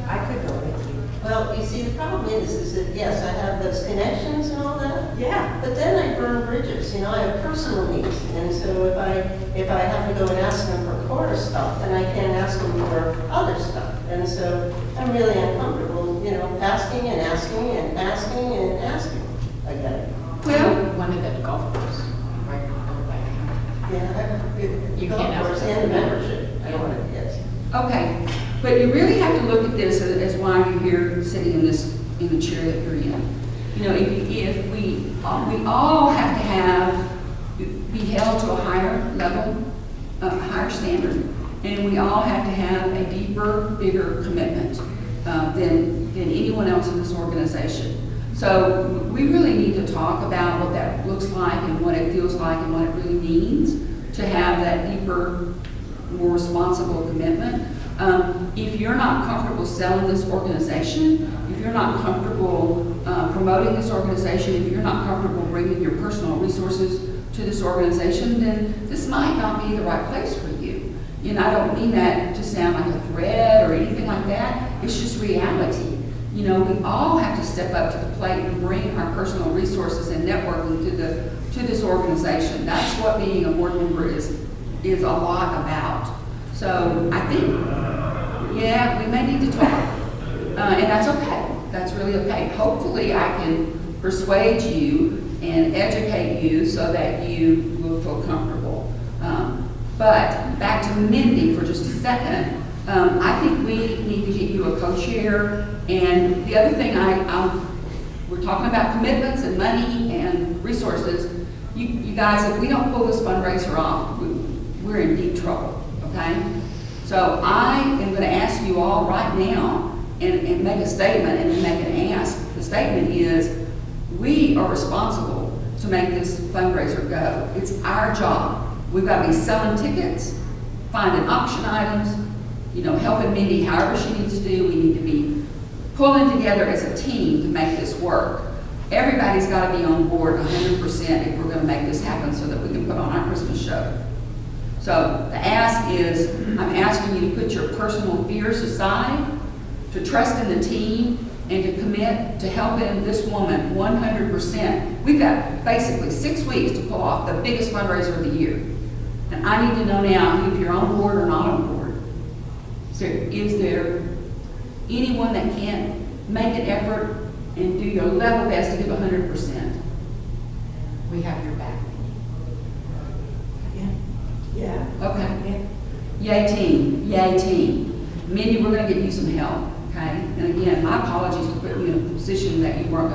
Speaker 2: I could go with you.
Speaker 6: Well, you see, the problem is that, yes, I have those connections and all that,
Speaker 2: Yeah.
Speaker 6: but then I burn bridges, I have personal needs. And so if I have to go and ask them for chorus stuff, then I can't ask them for other stuff. And so I'm really uncomfortable, asking and asking and asking and asking again.
Speaker 1: Well,
Speaker 5: One of the golf course, right?
Speaker 6: Yeah,
Speaker 5: You
Speaker 6: golf
Speaker 5: can't ask
Speaker 6: course
Speaker 5: them
Speaker 6: and
Speaker 5: for that.
Speaker 6: membership. I want it, yes.
Speaker 1: okay. But you really have to look at this as why you're here sitting in the chair that you're in. If we all have to be held to a higher level, a higher standard, and we all have to have a deeper, bigger commitment than anyone else in this organization. So we really need to talk about what that looks like and what it feels like and what it really means to have that deeper, more responsible commitment. If you're not comfortable selling this organization, if you're not comfortable promoting this organization, if you're not comfortable bringing your personal resources to this organization, then this might not be the right place for you. I don't mean that to sound like a threat or anything like that. It's just reality. We all have to step up to the plate and bring our personal resources and networking to this organization. That's what being a board member is a lot about. So I think, yeah, we may need to talk. And that's okay. That's really okay. Hopefully I can persuade you and educate you so that you will feel comfortable. But back to Mindy for just a second. I think we need to get you a co-chair. And the other thing we're talking about commitments and money and resources. You guys, if we don't pull this fundraiser off, we're in deep trouble, okay? So I am gonna ask you all right now and make a statement and then make an ask. The statement is, we are responsible to make this fundraiser go. It's our job. We've got to be selling tickets, finding auction items, helping Mindy however she needs to do. We need to be pulling together as a team to make this work. Everybody's got to be on board 100% if we're going to make this happen so that we can put on our Christmas show. So the ask is, I'm asking you to put your personal fears aside, to trust in the team, and to commit to helping this woman 100%. We've got basically 6 weeks to pull off the biggest fundraiser of the year. And I need to know now if you're on board or not on board. So is there anyone that can make an effort and do your level best to give 100%?
Speaker 5: We have your back.
Speaker 6: Yeah.
Speaker 1: Okay. Yay team, yay team. Mindy, we're gonna get you some help, okay? And again, my apologies for putting you in a position that you weren't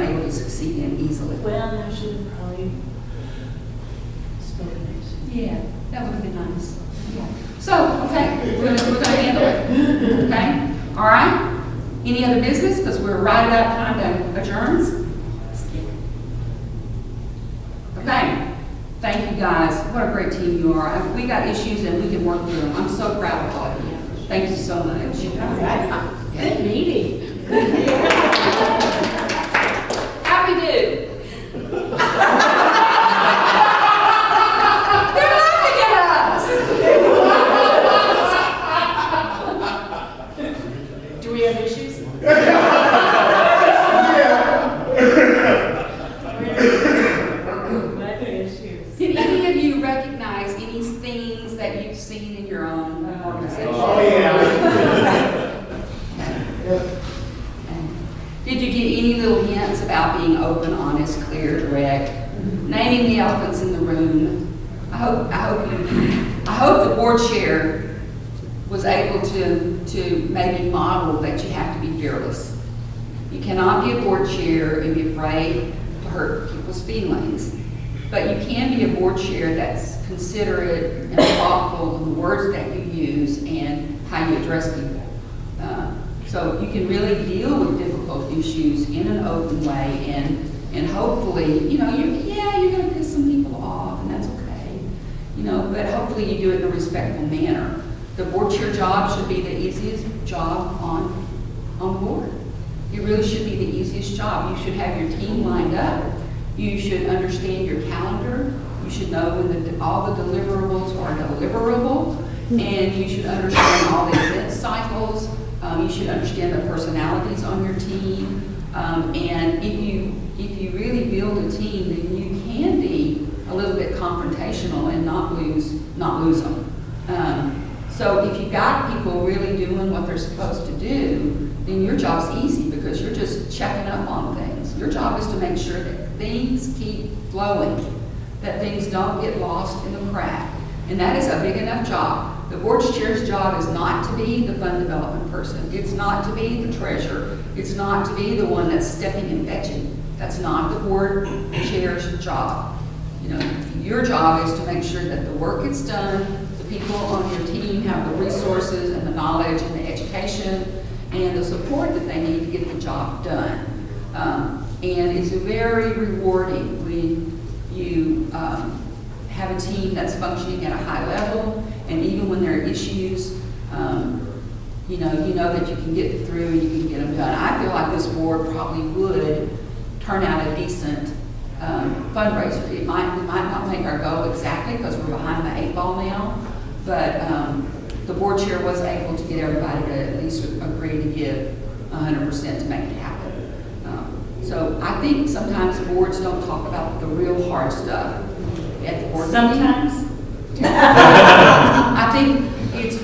Speaker 1: able to succeed in easily.
Speaker 4: Well, I should have probably spoken next.
Speaker 1: Yeah, that would have been nice. Yeah. So, okay, we're gonna handle it, okay? All right? Any other business? Because we're right about time to adjourn. Okay. Thank you guys. What a great team you are. We got issues and we can work through them. I'm so proud of all of you. Thank you so much.
Speaker 4: Good meeting.
Speaker 1: How'd we do? They're laughing at us.
Speaker 5: Do we have issues?
Speaker 1: Did any of you recognize any things that you've seen in your own organization?
Speaker 7: Oh, yeah.
Speaker 1: Did you get any little hints about being open, honest, clear, direct, naming the elephants in the room? I hope the board chair was able to maybe model that you have to be fearless. You cannot be a board chair and be afraid to hurt people's feelings. But you can be a board chair that's considerate and thoughtful in the words that you use and how you address people. So you can really deal with difficult issues in an open way, and hopefully, you're going to piss some people off, and that's okay. But hopefully you do it in a respectful manner. The board chair job should be the easiest job on board. It really should be the easiest job. You should have your team lined up. You should understand your calendar. You should know when all the deliverables are deliverable, and you should understand all the event cycles. You should understand the personalities on your team. And if you really build a team, then you can be a little bit confrontational and not lose them. So if you got people really doing what they're supposed to do, then your job's easy because you're just checking up on things. Your job is to make sure that things keep flowing, that things don't get lost in the crack. And that is a big enough job. The board chair's job is not to be the fund development person. It's not to be the treasurer. It's not to be the one that's stepping and fetching. That's not the board chair's job. Your job is to make sure that the work gets done, the people on your team have the resources and the knowledge and the education and the support that they need to get the job done. And it's very rewarding when you have a team that's functioning at a high level, and even when there are issues, you know that you can get through and you can get them done. I feel like this board probably would turn out a decent fundraiser. We might not make our goal exactly because we're behind the 8 ball now, but the board chair was able to get everybody to at least agree to give 100% to make it happen. So I think sometimes boards don't talk about the real hard stuff at the board meeting.
Speaker 4: Sometimes?
Speaker 1: I think it's,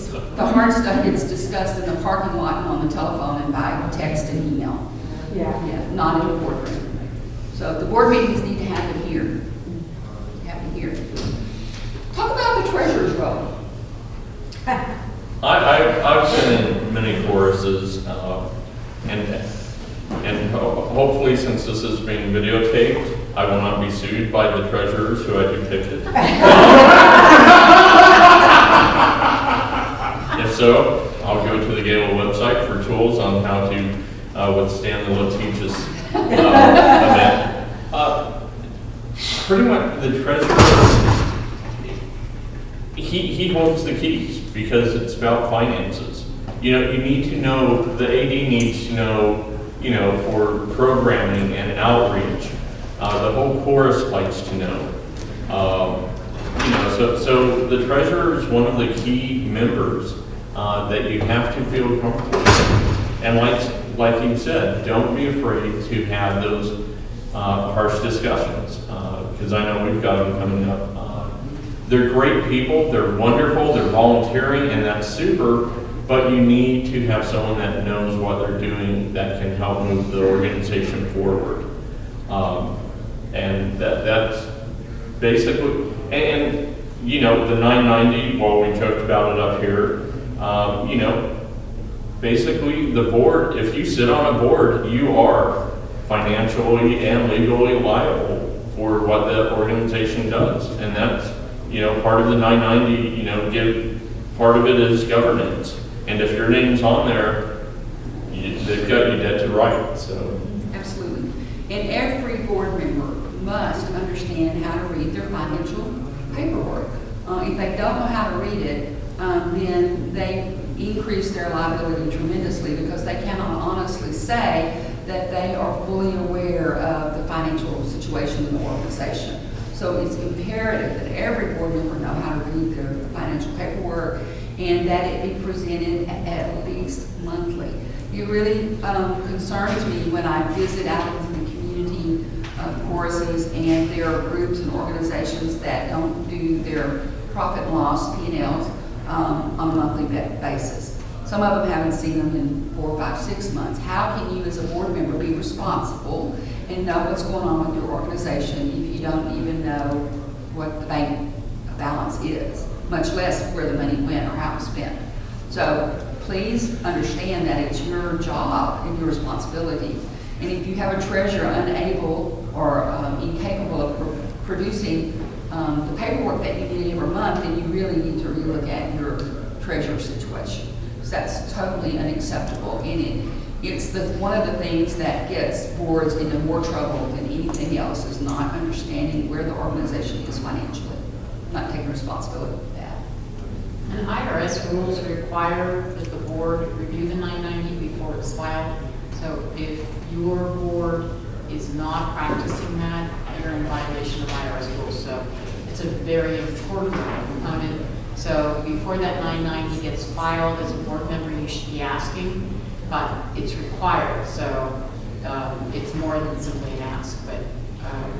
Speaker 1: the hard stuff gets discussed in the parking lot and on the telephone and by text and email. Yeah, not in the boardroom. So the board meetings need to happen here. Talk about the treasurer's role.
Speaker 3: I've been in many choruses, and hopefully, since this is being videotaped, I will not be sued by the treasurers who I do tickets. If so, I'll go to the GALA website for tools on how to withstand the litigious event. Pretty much the treasurer, he holds the keys because it's about finances. You need to know, the AD needs to know, for programming and outreach. The whole chorus likes to know. So the treasurer is one of the key members that you have to feel comfortable with. And like you said, don't be afraid to have those harsh discussions, because I know we've got them coming up. They're great people, they're wonderful, they're volunteering, and that's super, but you need to have someone that knows what they're doing that can help move the organization forward. And that's basically, and the 990, while we joked about it up here, basically the board, if you sit on a board, you are financially and legally liable for what the organization does. And that's, part of the 990, part of it is governance. And if your name's on there, they've got you dead to rights. So.
Speaker 1: Absolutely. And every board member must understand how to read their financial paperwork. If they don't know how to read it, then they increase their liability tremendously, because they cannot honestly say that they are fully aware of the financial situation in the organization. So it's imperative that every board member know how to read their financial paperwork, and that it be presented at least monthly. It really concerns me when I visit out into the community choruses, and there are groups and organizations that don't do their profit and loss P&Ls on a monthly basis. Some of them haven't seen them in 4, 5, 6 months. How can you as a board member be responsible and know what's going on with your organization if you don't even know what the bank balance is, much less where the money went or how it was spent? So please understand that it's your job and your responsibility. And if you have a treasurer unable or incapable of producing the paperwork that you need every month, then you really need to relook at your treasurer situation. Because that's totally unacceptable. And it's one of the things that gets boards into more trouble than anything else, is not understanding where the organization is financially, not taking responsibility for that.
Speaker 5: And IRS rules require that the board review the 990 before it's filed. So if your board is not practicing that, you're in violation of IRS rules. So it's a very important component. So before that 990 gets filed, as a board member, you should be asking, but it's required. So it's more than simply an ask. But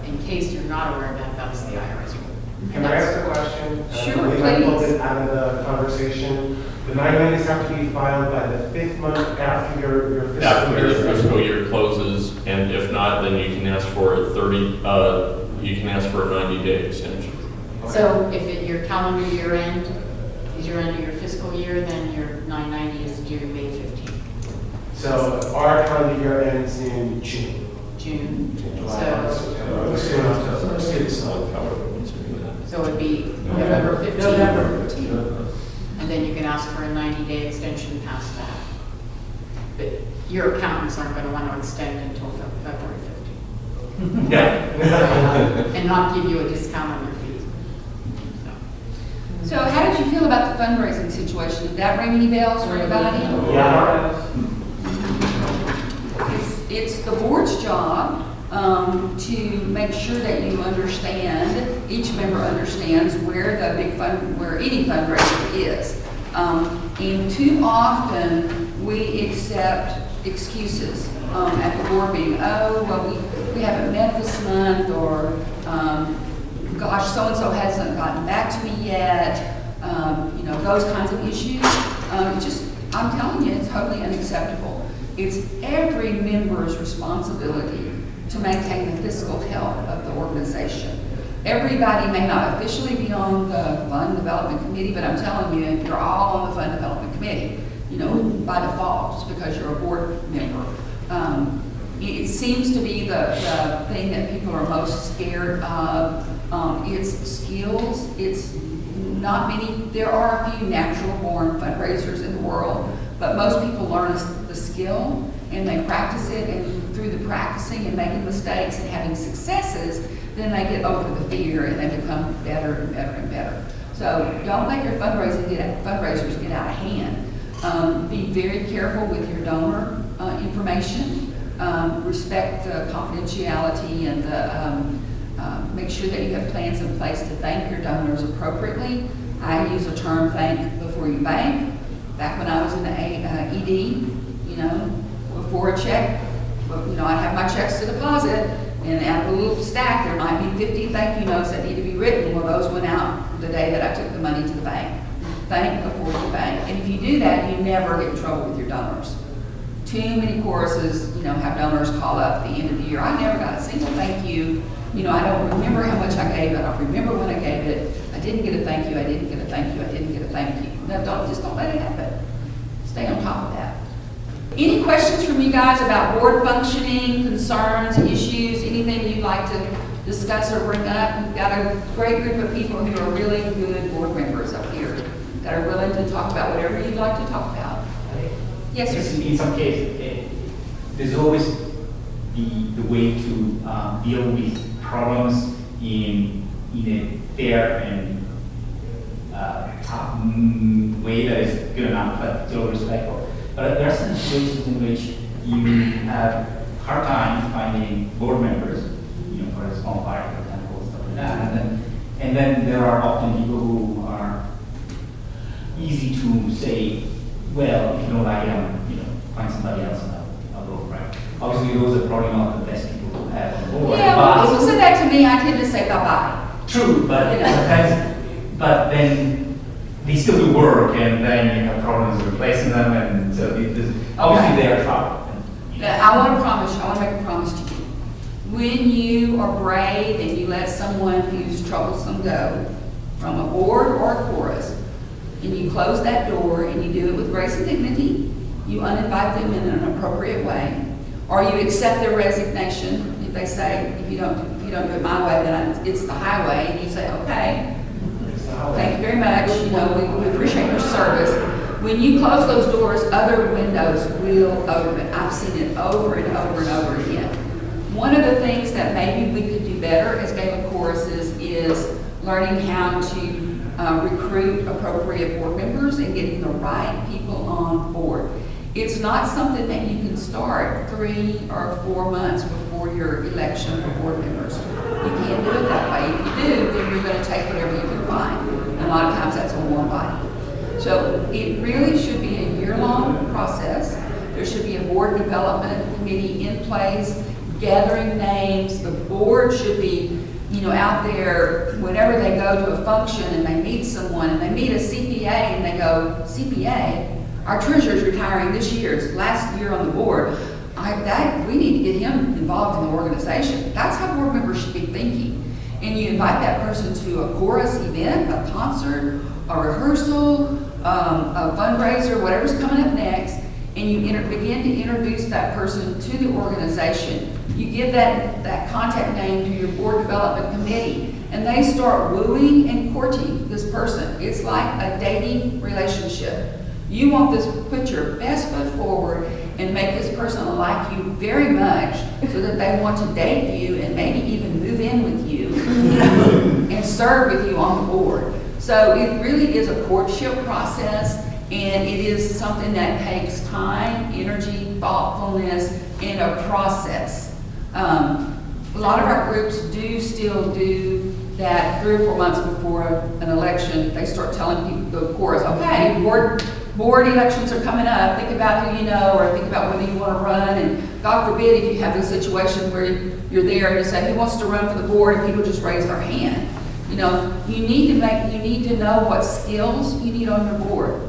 Speaker 5: in case you're not aware of that, that's the IRS rule.
Speaker 7: Can I ask a question?
Speaker 1: Sure,
Speaker 7: I pulled
Speaker 1: please.
Speaker 7: it out of the conversation. The 990s have to be filed by the 5th month after your fiscal year.
Speaker 3: After the fiscal year closes, and if not, then you can ask for a 90-day extension.
Speaker 5: So if your calendar year end is your end of your fiscal year, then your 990 is due May 15th.
Speaker 7: So our calendar year ends in June.
Speaker 5: June.
Speaker 7: July, August, September. Let's get this on.
Speaker 5: So it would be November 15th.
Speaker 7: November 15th.
Speaker 5: And then you can ask for a 90-day extension past that. But your accountants aren't going to want to extend until February 15th.
Speaker 7: Yeah.
Speaker 5: And not give you a discount on your fees.
Speaker 1: So how did you feel about the fundraising situation? Did that ring any bells for anybody?
Speaker 7: Yeah.
Speaker 1: It's the board's job to make sure that you understand, each member understands where any fundraiser is. And too often we accept excuses at the board meeting. Oh, well, we haven't met this month, or gosh, so-and-so hasn't gotten back to me yet, you know, those kinds of issues. I'm telling you, it's totally unacceptable. It's every member's responsibility to maintain the fiscal health of the organization. Everybody may not officially be on the Fund Development Committee, but I'm telling you, you're all on the Fund Development Committee, you know, by default, just because you're a board member. It seems to be the thing that people are most scared of. It's skills. It's not many. There are a few natural-born fundraisers in the world, but most people learn the skill and they practice it, and through the practicing and making mistakes and having successes, then they get over the fear and they become better and better and better. So don't let your fundraisers get out of hand. Be very careful with your donor information. Respect the confidentiality and make sure that you have plans in place to thank your donors appropriately. I use a term, thank before you bank. Back when I was in the ED, you know, before a check, you know, I'd have my checks to deposit, and out of a little stack, there might be 50 thank you notes that need to be written. Well, those went out the day that I took the money to the bank. Thank before you bank. And if you do that, you never get in trouble with your donors. Too many choruses, you know, have donors call up at the end of the year. I never got a single thank you. You know, I don't remember how much I gave. I don't remember when I gave it. I didn't get a thank you. I didn't get a thank you. I didn't get a thank you. No, don't let it happen. Stay on top of that. Any questions from you guys about board functioning, concerns, issues, anything you'd like to discuss or bring up? We've got a great group of people who are really good board members up here that are willing to talk about whatever you'd like to talk about. Yes, sir.
Speaker 8: In some cases, there's always the way to deal with problems in a fair and way that is good enough, but still respectful. But there are some situations in which you have hard time finding board members, you know, for a small party, for example, stuff like that. And then there are often people who are easy to say, well, if you don't like them, you know, find somebody else and I'll go for it. Obviously, those are probably not the best people to have on board.
Speaker 1: Yeah, when people say that to me, I tend to say bye-bye.
Speaker 8: True, but
Speaker 1: You know.
Speaker 8: sometimes, but then they still do work, and then you have problems replacing them, and so obviously they are trouble.
Speaker 1: I want to make a promise to you. When you are brave and you let someone who's troublesome go from a board or a chorus, and you close that door and you do it with grace and dignity, you uninvite them in an appropriate way, or you accept their resignation. If they say, if you don't do it my way, then it's the highway, and you say, okay, thank you very much, you know, we appreciate your service. When you close those doors, other windows will open. I've seen it over and over and over again. One of the things that maybe we could do better as GALA Choruses is learning how to recruit appropriate board members and getting the right people on board. It's not something that you can start 3 or 4 months before your election for board members. You can't do it that way. If you do, then you're going to take whatever you can find. And a lot of times that's a warm body. So it really should be a year-long process. There should be a board development committee in place, gathering names. The board should be, you know, out there whenever they go to a function and they meet someone and they meet a CPA and they go, CPA? Our treasurer's retiring this year. It's last year on the board. We need to get him involved in the organization. That's how board members should be thinking. And you invite that person to a chorus event, a concert, a rehearsal, a fundraiser, whatever's coming up next, and you begin to introduce that person to the organization. You give that contact name to your board development committee, and they start wooing and courting this person. It's like a dating relationship. You want to put your best foot forward and make this person like you very much so that they want to date you and maybe even move in with you and serve with you on the board. So it really is a courtship process, and it is something that takes time, energy, thoughtfulness, and a process. A lot of our groups do still do that 3 or 4 months before an election. They start telling people, the chorus, okay, board elections are coming up. Think about who you know, or think about whether you want to run. And God forbid if you have this situation where you're there and you say, who wants to run for the board? And people just raise their hand. You know, you need to know what skills you need on your board.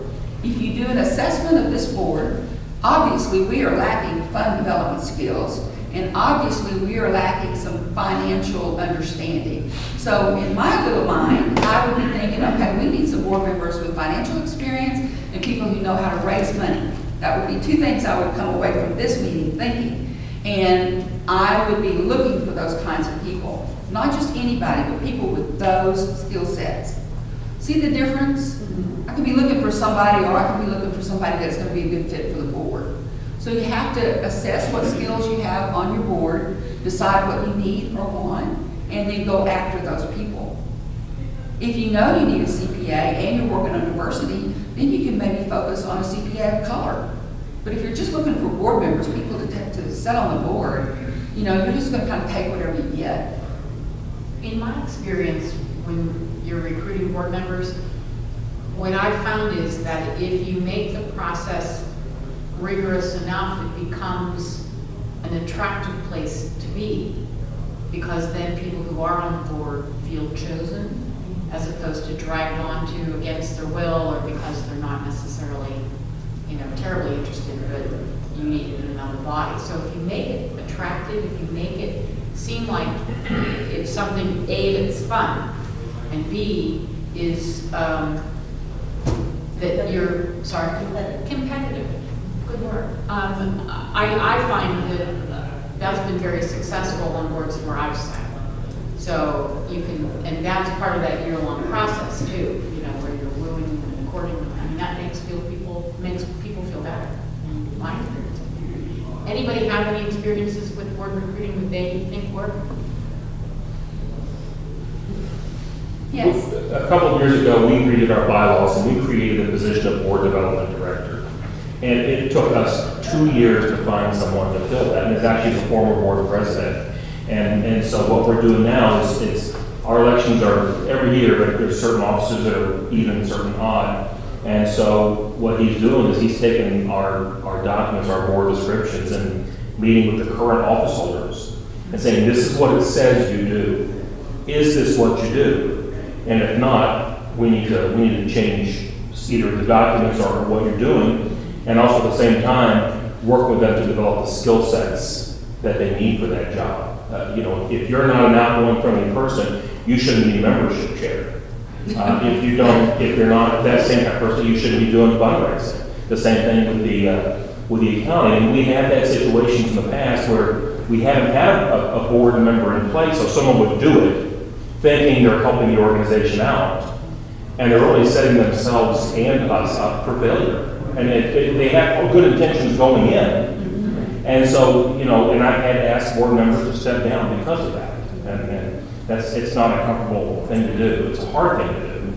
Speaker 1: If you do an assessment of this board, obviously we are lacking fund development skills, and obviously we are lacking some financial understanding. So in my little mind, I would be thinking, okay, we need some board members with financial experience and people who know how to raise money. That would be two things I would come away from this meeting thinking. And I would be looking for those kinds of people. Not just anybody, but people with those skill sets. See the difference? I could be looking for somebody, or I could be looking for somebody that's going to be a good fit for the board. So you have to assess what skills you have on your board, decide what you need or want, and then go after those people. If you know you need a CPA and you're working on diversity, then you can maybe focus on a CPA of color. But if you're just looking for board members, people to sit on the board, you know, you're just going to kind of take whatever you get.
Speaker 5: In my experience, when you're recruiting board members, what I've found is that if you make the process rigorous enough, it becomes an attractive place to be, because then people who are on the board feel chosen, as opposed to dragged onto against their will, or because they're not necessarily, you know, terribly interested, but you need it in another body. So if you make it attractive, if you make it seem like it's something, A, that's fun, and B, is that you're, sorry, competitive. Good word. I find that that's been very successful on boards where I've sat. So you can, and that's part of that year-long process too, you know, where you're wooing and courting. I mean, that makes people feel better, in my experience. Anybody have any experiences with board recruiting that they think work?
Speaker 1: Yes.
Speaker 9: A couple of years ago, we redid our bylaws and we created the position of board development director. And it took us 2 years to find someone to fill that, and it's actually a former board president. And so what we're doing now is our elections are every year, but there's certain officers that are even, certain odd. And so what he's doing is he's taking our documents, our board descriptions, and meeting with the current office holders and saying, this is what it says you do. Is this what you do? And if not, we need to change either the documents or what you're doing, and also at the same time work with them to develop the skill sets that they need for that job. You know, if you're not an outgoing, friendly person, you shouldn't be a membership chair. If you're not that same kind of person, you shouldn't be doing fundraising. The same thing with the accounting. And we had that situations in the past where we haven't had a board member in place, so someone would do it, thinking they're helping the organization out, and they're really setting themselves and us up for failure. And they have good intentions going in. And so, you know, and I've had to ask board members to step down because of that. And it's not a comfortable thing to do. It's a hard thing to do,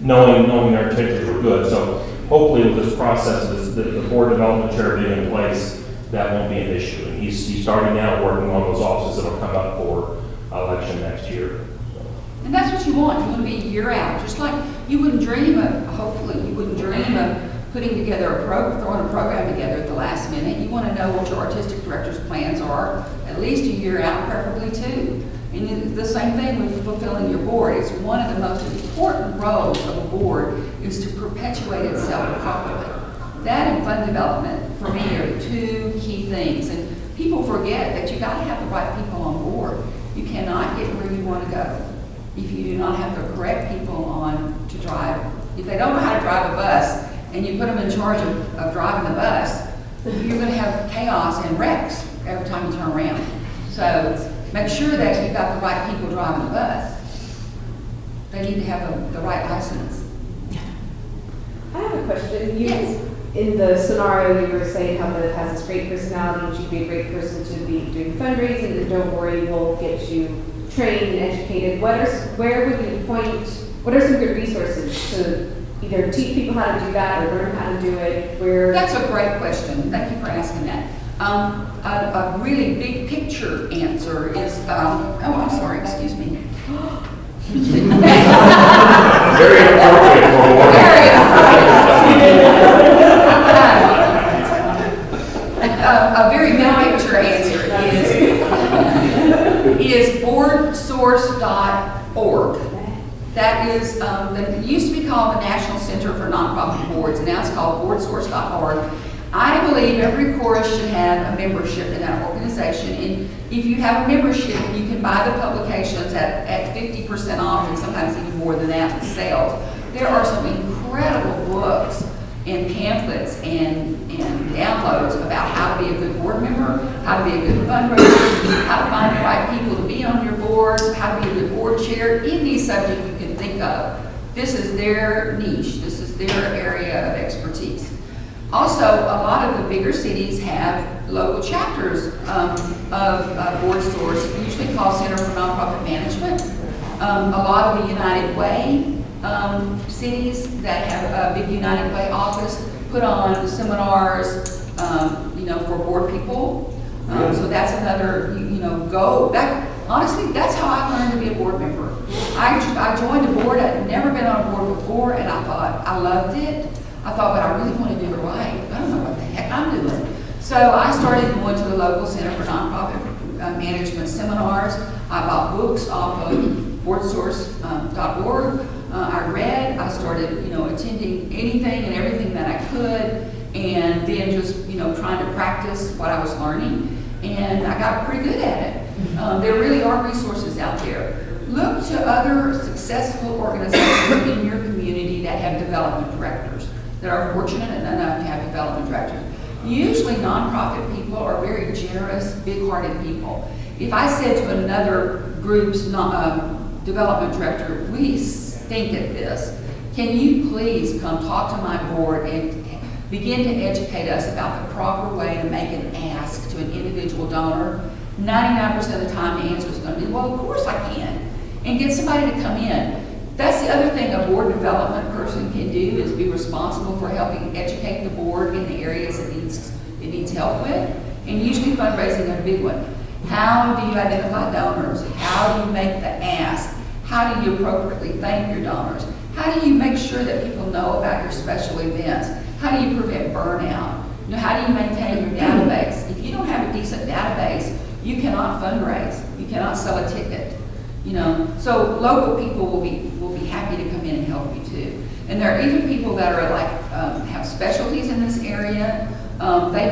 Speaker 9: knowing their intentions were good. So hopefully with this process, the board development chair being in place, that won't be an issue. And he's starting now working on those offices that'll come up for election next year.
Speaker 1: And that's what you want. You want to be a year out. Just like you wouldn't dream of, hopefully, you wouldn't dream of putting together throwing a program together at the last minute. You want to know what your artistic director's plans are at least a year out, preferably 2. And it's the same thing with fulfilling your board. It's one of the most important roles of a board is to perpetuate itself properly. That and fund development, for me, are the 2 key things. And people forget that you got to have the right people on board. You cannot get where you want to go if you do not have the correct people on to drive. If they don't know how to drive a bus, and you put them in charge of driving the bus, you're going to have chaos and wrecks every time you turn around. So make sure that you've got the right people driving the bus. They need to have the right license.
Speaker 10: I have a question.
Speaker 1: Yes.
Speaker 10: In the scenario, you were saying how Beth has this great personality and she'd be a great person to be doing fundraising, and don't worry, we'll get you trained and educated. Where would you point, what are some good resources to either teach people how to do that or learn how to do it?
Speaker 1: That's a great question. Thank you for asking that. A really big picture answer is, I'm sorry, excuse me.
Speaker 9: Very appropriate for a board.
Speaker 1: Very a very big picture answer is boardsource.org. boards, and now it's called boardsource.org. I believe every chorus should have a membership in that organization, and if you have a membership, you can buy the publications at 50% off, and sometimes even more than that with sales. There are some incredible books and pamphlets and downloads about how to be a good board member, how to be a good fundraiser, how to find the right people to be on your board, how to be a good board chair, any subject you can think of. This is their niche. This is their area of expertise. Also, a lot of the bigger cities have local chapters of Board Source, usually called Center for Nonprofit Management. A lot of the United Way cities that have a big United Way office put on seminars, for board people. So that's another, goal. Honestly, that's how I learned to be a board member. I joined a board. I'd never been on a board before, and I thought I loved it. I thought, but I really want to do it right. I don't know what the heck I'm doing. So I started going to the local Center for Nonprofit Management seminars. I bought books off of boardsource.org. I read. I started, attending anything and everything that I could, and then just, trying to practice what I was learning. And I got pretty good at it. There really are resources out there. Look to other successful organizations in your community that have development directors, that are fortunate enough to have development directors. Usually nonprofit people are very generous, big-hearted people. If I said to another group's development director, we stink at this, can you please come talk to my board and begin to educate us about the proper way to make an ask to an individual donor? 99% of the time the answer is going to be, well, of course I can. And get somebody to come in. That's the other thing a board development person can do, is be responsible for helping educate the board in the areas it needs help with. And usually fundraising is a big one. How do you identify donors? How do you make the ask? How do you appropriately thank your donors? How do you make sure that people know about your special events? How do you prevent burnout? How do you maintain your database? If you don't have a decent database, you cannot fundraise. You cannot sell a ticket. So local people will be happy to come in and help you too. And there are even people that are have specialties in this area. They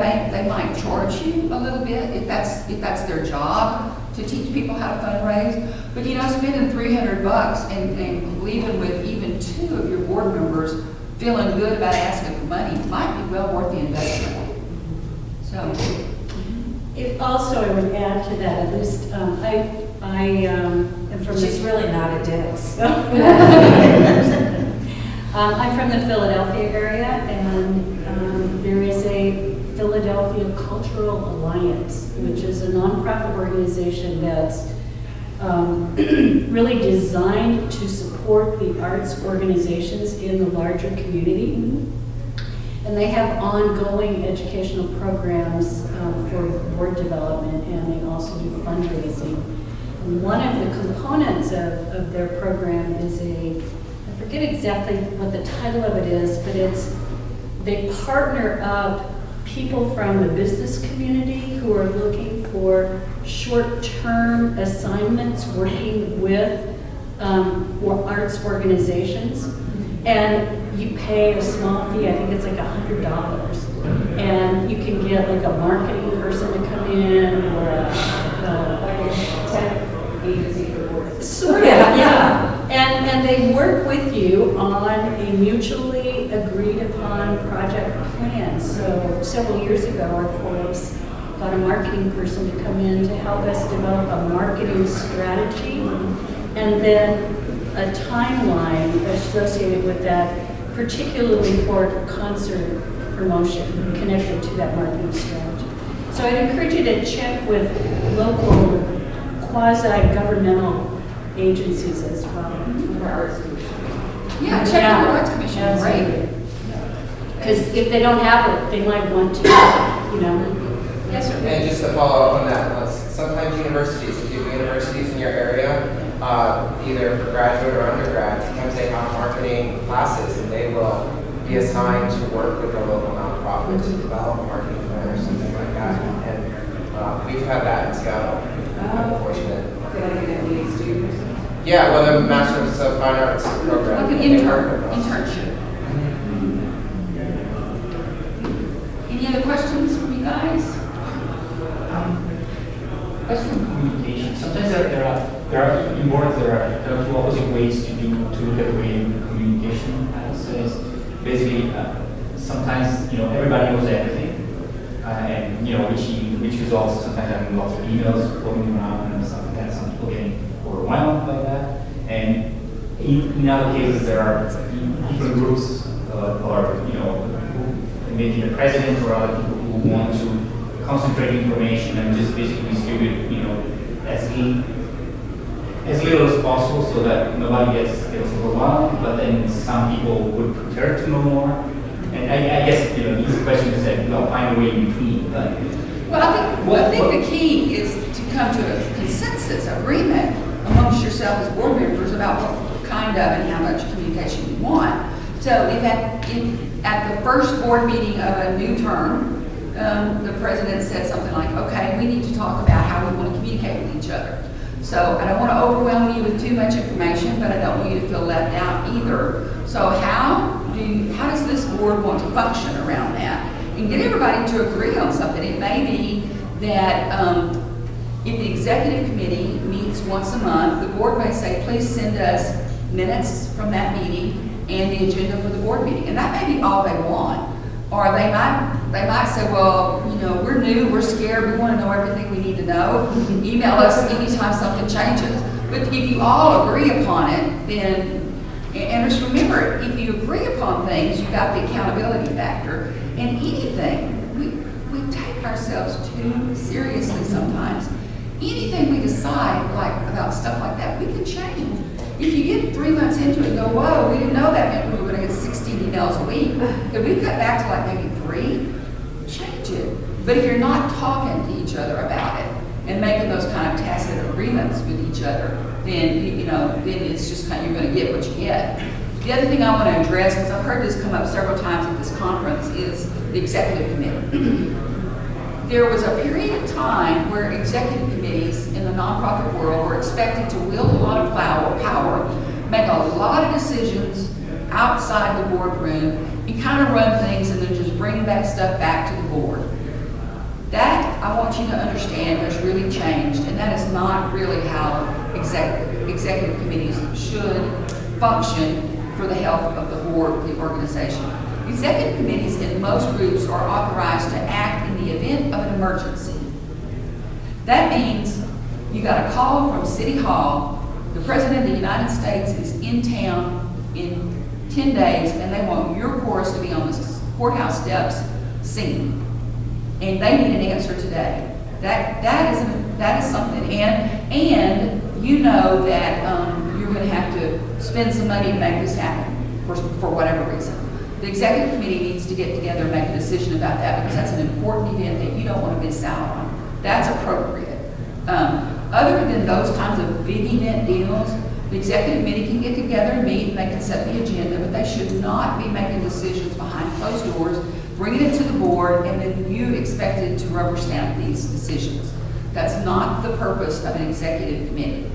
Speaker 1: might charge you a little bit if that's their job, to teach people how to fundraise. But spending $300 and leaving with even 2 of your board members feeling good about asking for money might be well worth the investment. So,
Speaker 4: If also I would add to that, at least I am from
Speaker 2: She's really not a ditz.
Speaker 4: I'm from the Philadelphia area, and there is a Philadelphia Cultural Alliance, which is a nonprofit organization that's really designed to support the arts organizations in the larger community. And they have ongoing educational programs for board development, and they also do fundraising. And one of the components of their program is I forget exactly what the title of it is, but they partner up people from the business community who are looking for short-term assignments working with arts organizations. And you pay a small fee, I think it's like $100. And you can get like a marketing person to come in, or a tech agency for board. Sort of, yeah. And they work with you on a mutually agreed upon project plan. So several years ago, our chorus got a marketing person to come in to help us develop a marketing strategy, and then a timeline associated with that, particularly for concert promotion connected to that marketing strategy. So I'd encourage you to check with local quasi-governmental agencies as well.
Speaker 1: Arts Commission. Yeah, check out the Arts Commission.
Speaker 4: Absolutely. Because if they don't have it, they might want to,
Speaker 1: Yes, sir.
Speaker 11: And just to follow up on that, sometimes universities, if you have universities in your area, either for graduate or undergrad, sometimes they have marketing classes, and they will be assigned to work with a local nonprofit to develop a marketing plan or something like that. And we've had that in Seattle. I'm fortunate. Yeah, well, the Master of Fine Arts program.
Speaker 1: Like an internship. Any other questions from you guys?
Speaker 8: As for communication, sometimes there are in boards there are two opposite ways to look at the way communication happens. So basically, sometimes everybody knows everything, and which results sometimes having lots of emails floating around and stuff like that. Some people getting overwhelmed by that, and in other cases there are different groups or maybe the president or other people who want to concentrate information and just basically distribute, as little as possible so that nobody gets overwhelmed, but then some people would prefer to know more. And I guess, the easy question is that, find a way in between. But
Speaker 1: Well, I think the key is to come to a consensus, agreement amongst yourself as board members about what kind of and how much communication you want. So if at the first board meeting of a new term, the president said something like, okay, we need to talk about how we want to communicate with each other. So I don't want to overwhelm you with too much information, but I don't want you to feel left out either. So how does this board want to function around that? And get everybody to agree on something. It may be that if the executive committee meets once a month, the board may say, please send us minutes from that meeting and the agenda for the board meeting. And that may be all they want. Or they might say, well, we're new, we're scared, we want to know everything we need to know. Email us anytime something changes. But if you all agree upon it, then, and just remember, if you agree upon things, you've got the accountability factor. And anything, we take ourselves too seriously sometimes. Anything we decide about stuff like that, we can change. If you get 3 months into it and go, whoa, we didn't know that meant we were going to get 16 emails a week. Could we cut back to maybe 3? Change it. But if you're not talking to each other about it and making those kind of tacit agreements with each other, then then it's just you're going to get what you get. The other thing I want to address, because I've heard this come up several times at this conference, is the executive committee. There was a period of time where executive committees in the nonprofit world were expected to wield a lot of power, make a lot of decisions outside the boardroom, and kind of run things and then just bring that stuff back to the board. That, I want you to understand, has really changed, and that is not really how executive committees should function for the health of the board, the organization. Executive committees in most groups are authorized to act in the event of an emergency. That means you got a call from City Hall, the President of the United States is in town in 10 days, and they want your chorus to be on the courthouse steps singing. And they need an answer today. That is something, and you know that you're going to have to spend some money to make this happen for whatever reason. The executive committee needs to get together and make a decision about that because that's an important event that you don't want to miss out on. That's appropriate. Other than those kinds of big event deals, the executive committee can get together and meet and they can set the agenda, but they should not be making decisions behind closed doors, bringing it to the board, and then you expected to rubber stamp these decisions. That's not the purpose of an executive committee.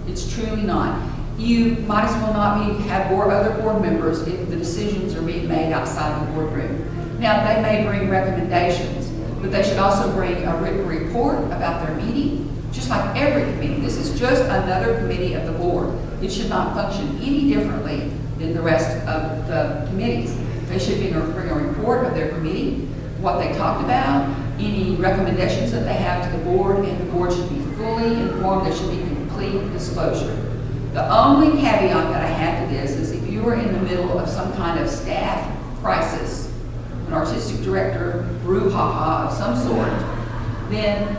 Speaker 1: It's truly not. You might as well not have other board members if the decisions are being made outside the boardroom. Now, they may bring recommendations, but they should also bring a written report about their meeting, just like every committee. This is just another committee of the board. It should not function any differently than the rest of the committees. They should bring a report of their committee, what they talked about, any recommendations that they have to the board, and the board should be fully informed. There should be complete disclosure. The only caveat that I have to this is if you are in the middle of some kind of staff crisis, an artistic director brouhaha of some sort, then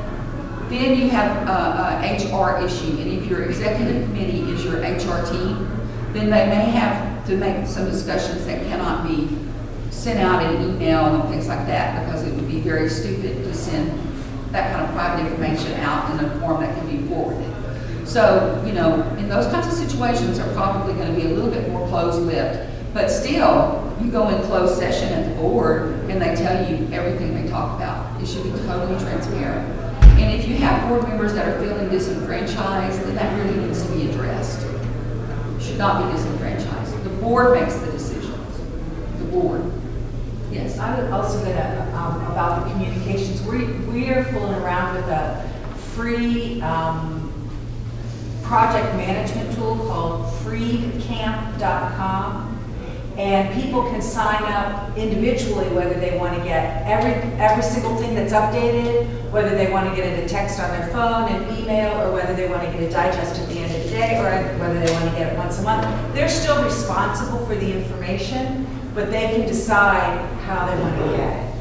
Speaker 1: you have a HR issue. And if your executive committee is your HR team, then they may have to make some discussions that cannot be sent out in email and things like that, because it would be very stupid to send that kind of private information out in a form that can be forwarded. So, in those kinds of situations are probably going to be a little bit more closed-lipped. But still, you go in closed session at the board and they tell you everything they talk about. It should be totally transparent. And if you have board members that are feeling disenfranchised, then that really needs to be addressed. Should not be disenfranchised. The board makes the decisions. The board. Yes?
Speaker 2: I was also gonna, about the communications, we're fooling around with a free project management tool called freecamp.com. And people can sign up individually, whether they want to get every single thing that's updated, whether they want to get it a text on their phone, an email, or whether they want to get a digest at the end of the day, or whether they want to get it once a month. They're still responsible for the information, but they can decide how they want to get it.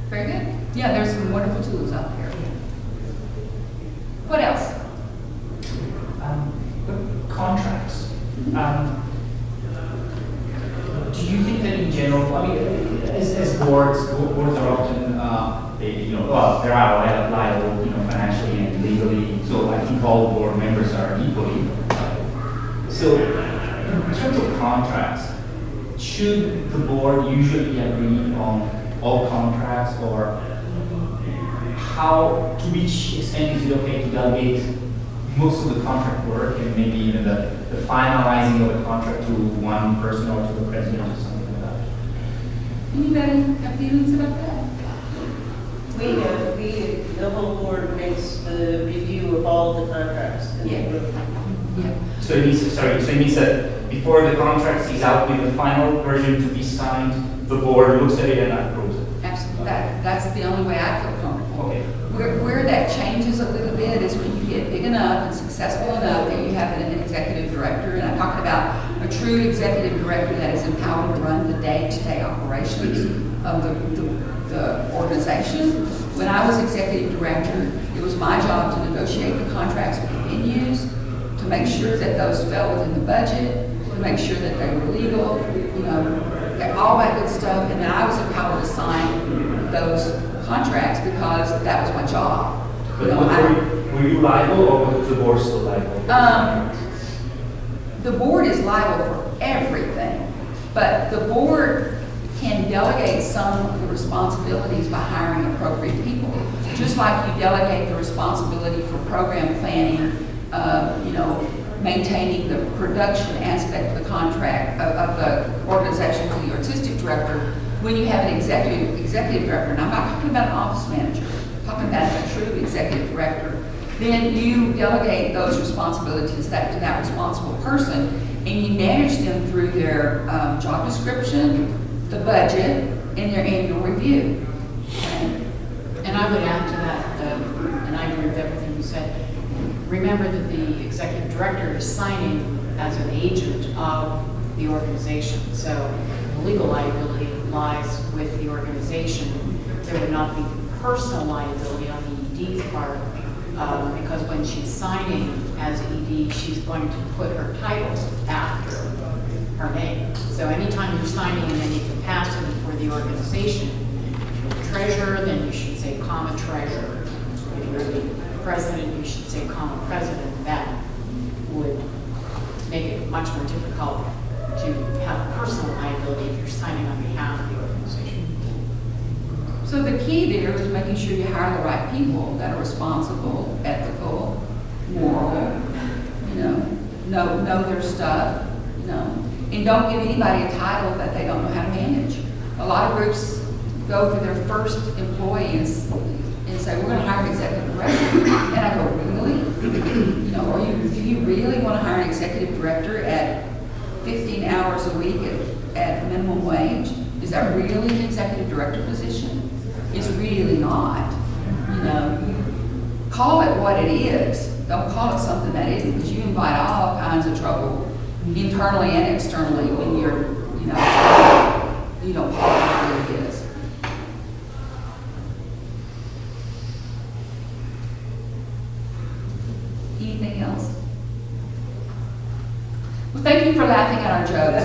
Speaker 1: Very good. Yeah, there's some wonderful tools out there. What else?
Speaker 8: Contracts. Do you think that in general, I mean, as boards are often, well, there are liable, financially and legally, so I think all board members are equally liable. So, in terms of contracts, should the board usually agree on all contracts, or to which extent is it okay to delegate most of the contract work and maybe even the finalizing of the contract to one person or to the president or something like that?
Speaker 1: Anybody have feelings about that?
Speaker 6: The whole board makes the review of all the contracts.
Speaker 1: Yeah.
Speaker 8: So it means that before the contract is out with the final version to be signed, the board looks at it and approves it.
Speaker 1: Absolutely. That's the only way I feel comfortable.
Speaker 8: Okay.
Speaker 1: Where that changes a little bit is when you get big enough and successful enough that you have an executive director, and I'm talking about a true executive director that is empowered to run the day-to-day operations of the organization. When I was executive director, it was my job to negotiate the contracts with the venues, to make sure that those fell within the budget, to make sure that they were legal, all that good stuff, and then I was empowered to sign those contracts because that was my job.
Speaker 9: Were you liable, or was the board still liable?
Speaker 1: The board is liable for everything, but the board can delegate some of the responsibilities by hiring appropriate people. Just like you delegate the responsibility for program planning, maintaining the production aspect of the contract of the organization to the artistic director. When you have an executive director, and I'm not talking about an office manager, I'm talking about a true executive director, then you delegate those responsibilities to that responsible person, and you manage them through their job description, the budget, and their annual review. Okay?
Speaker 5: And I would add to that, and I agree with everything you said, remember that the executive director is signing as an agent of the organization. So the legal liability lies with the organization. There would not be personal liability on the ED's part, because when she's signing as ED, she's going to put her title after her name. So anytime you're signing in any capacity for the organization, if you're the treasurer, then you should say comma treasurer. If you're the president, you should say comma president. That would make it much more difficult to have personal liability if you're signing on behalf of the organization.
Speaker 1: So the key there is making sure you hire the right people that are responsible, ethical, moral, know their stuff, and don't give anybody a title that they don't know how to manage. A lot of groups go for their first employee and say, we're going to hire an executive director. And I go, really? Do you really want to hire an executive director at 15 hours a week at minimum wage? Is that really an executive director position? It's really not. Call it what it is. Don't call it something that isn't, because you invite all kinds of trouble internally and externally when you don't call it what it is. Anything else? Well, thank you for laughing at our jokes.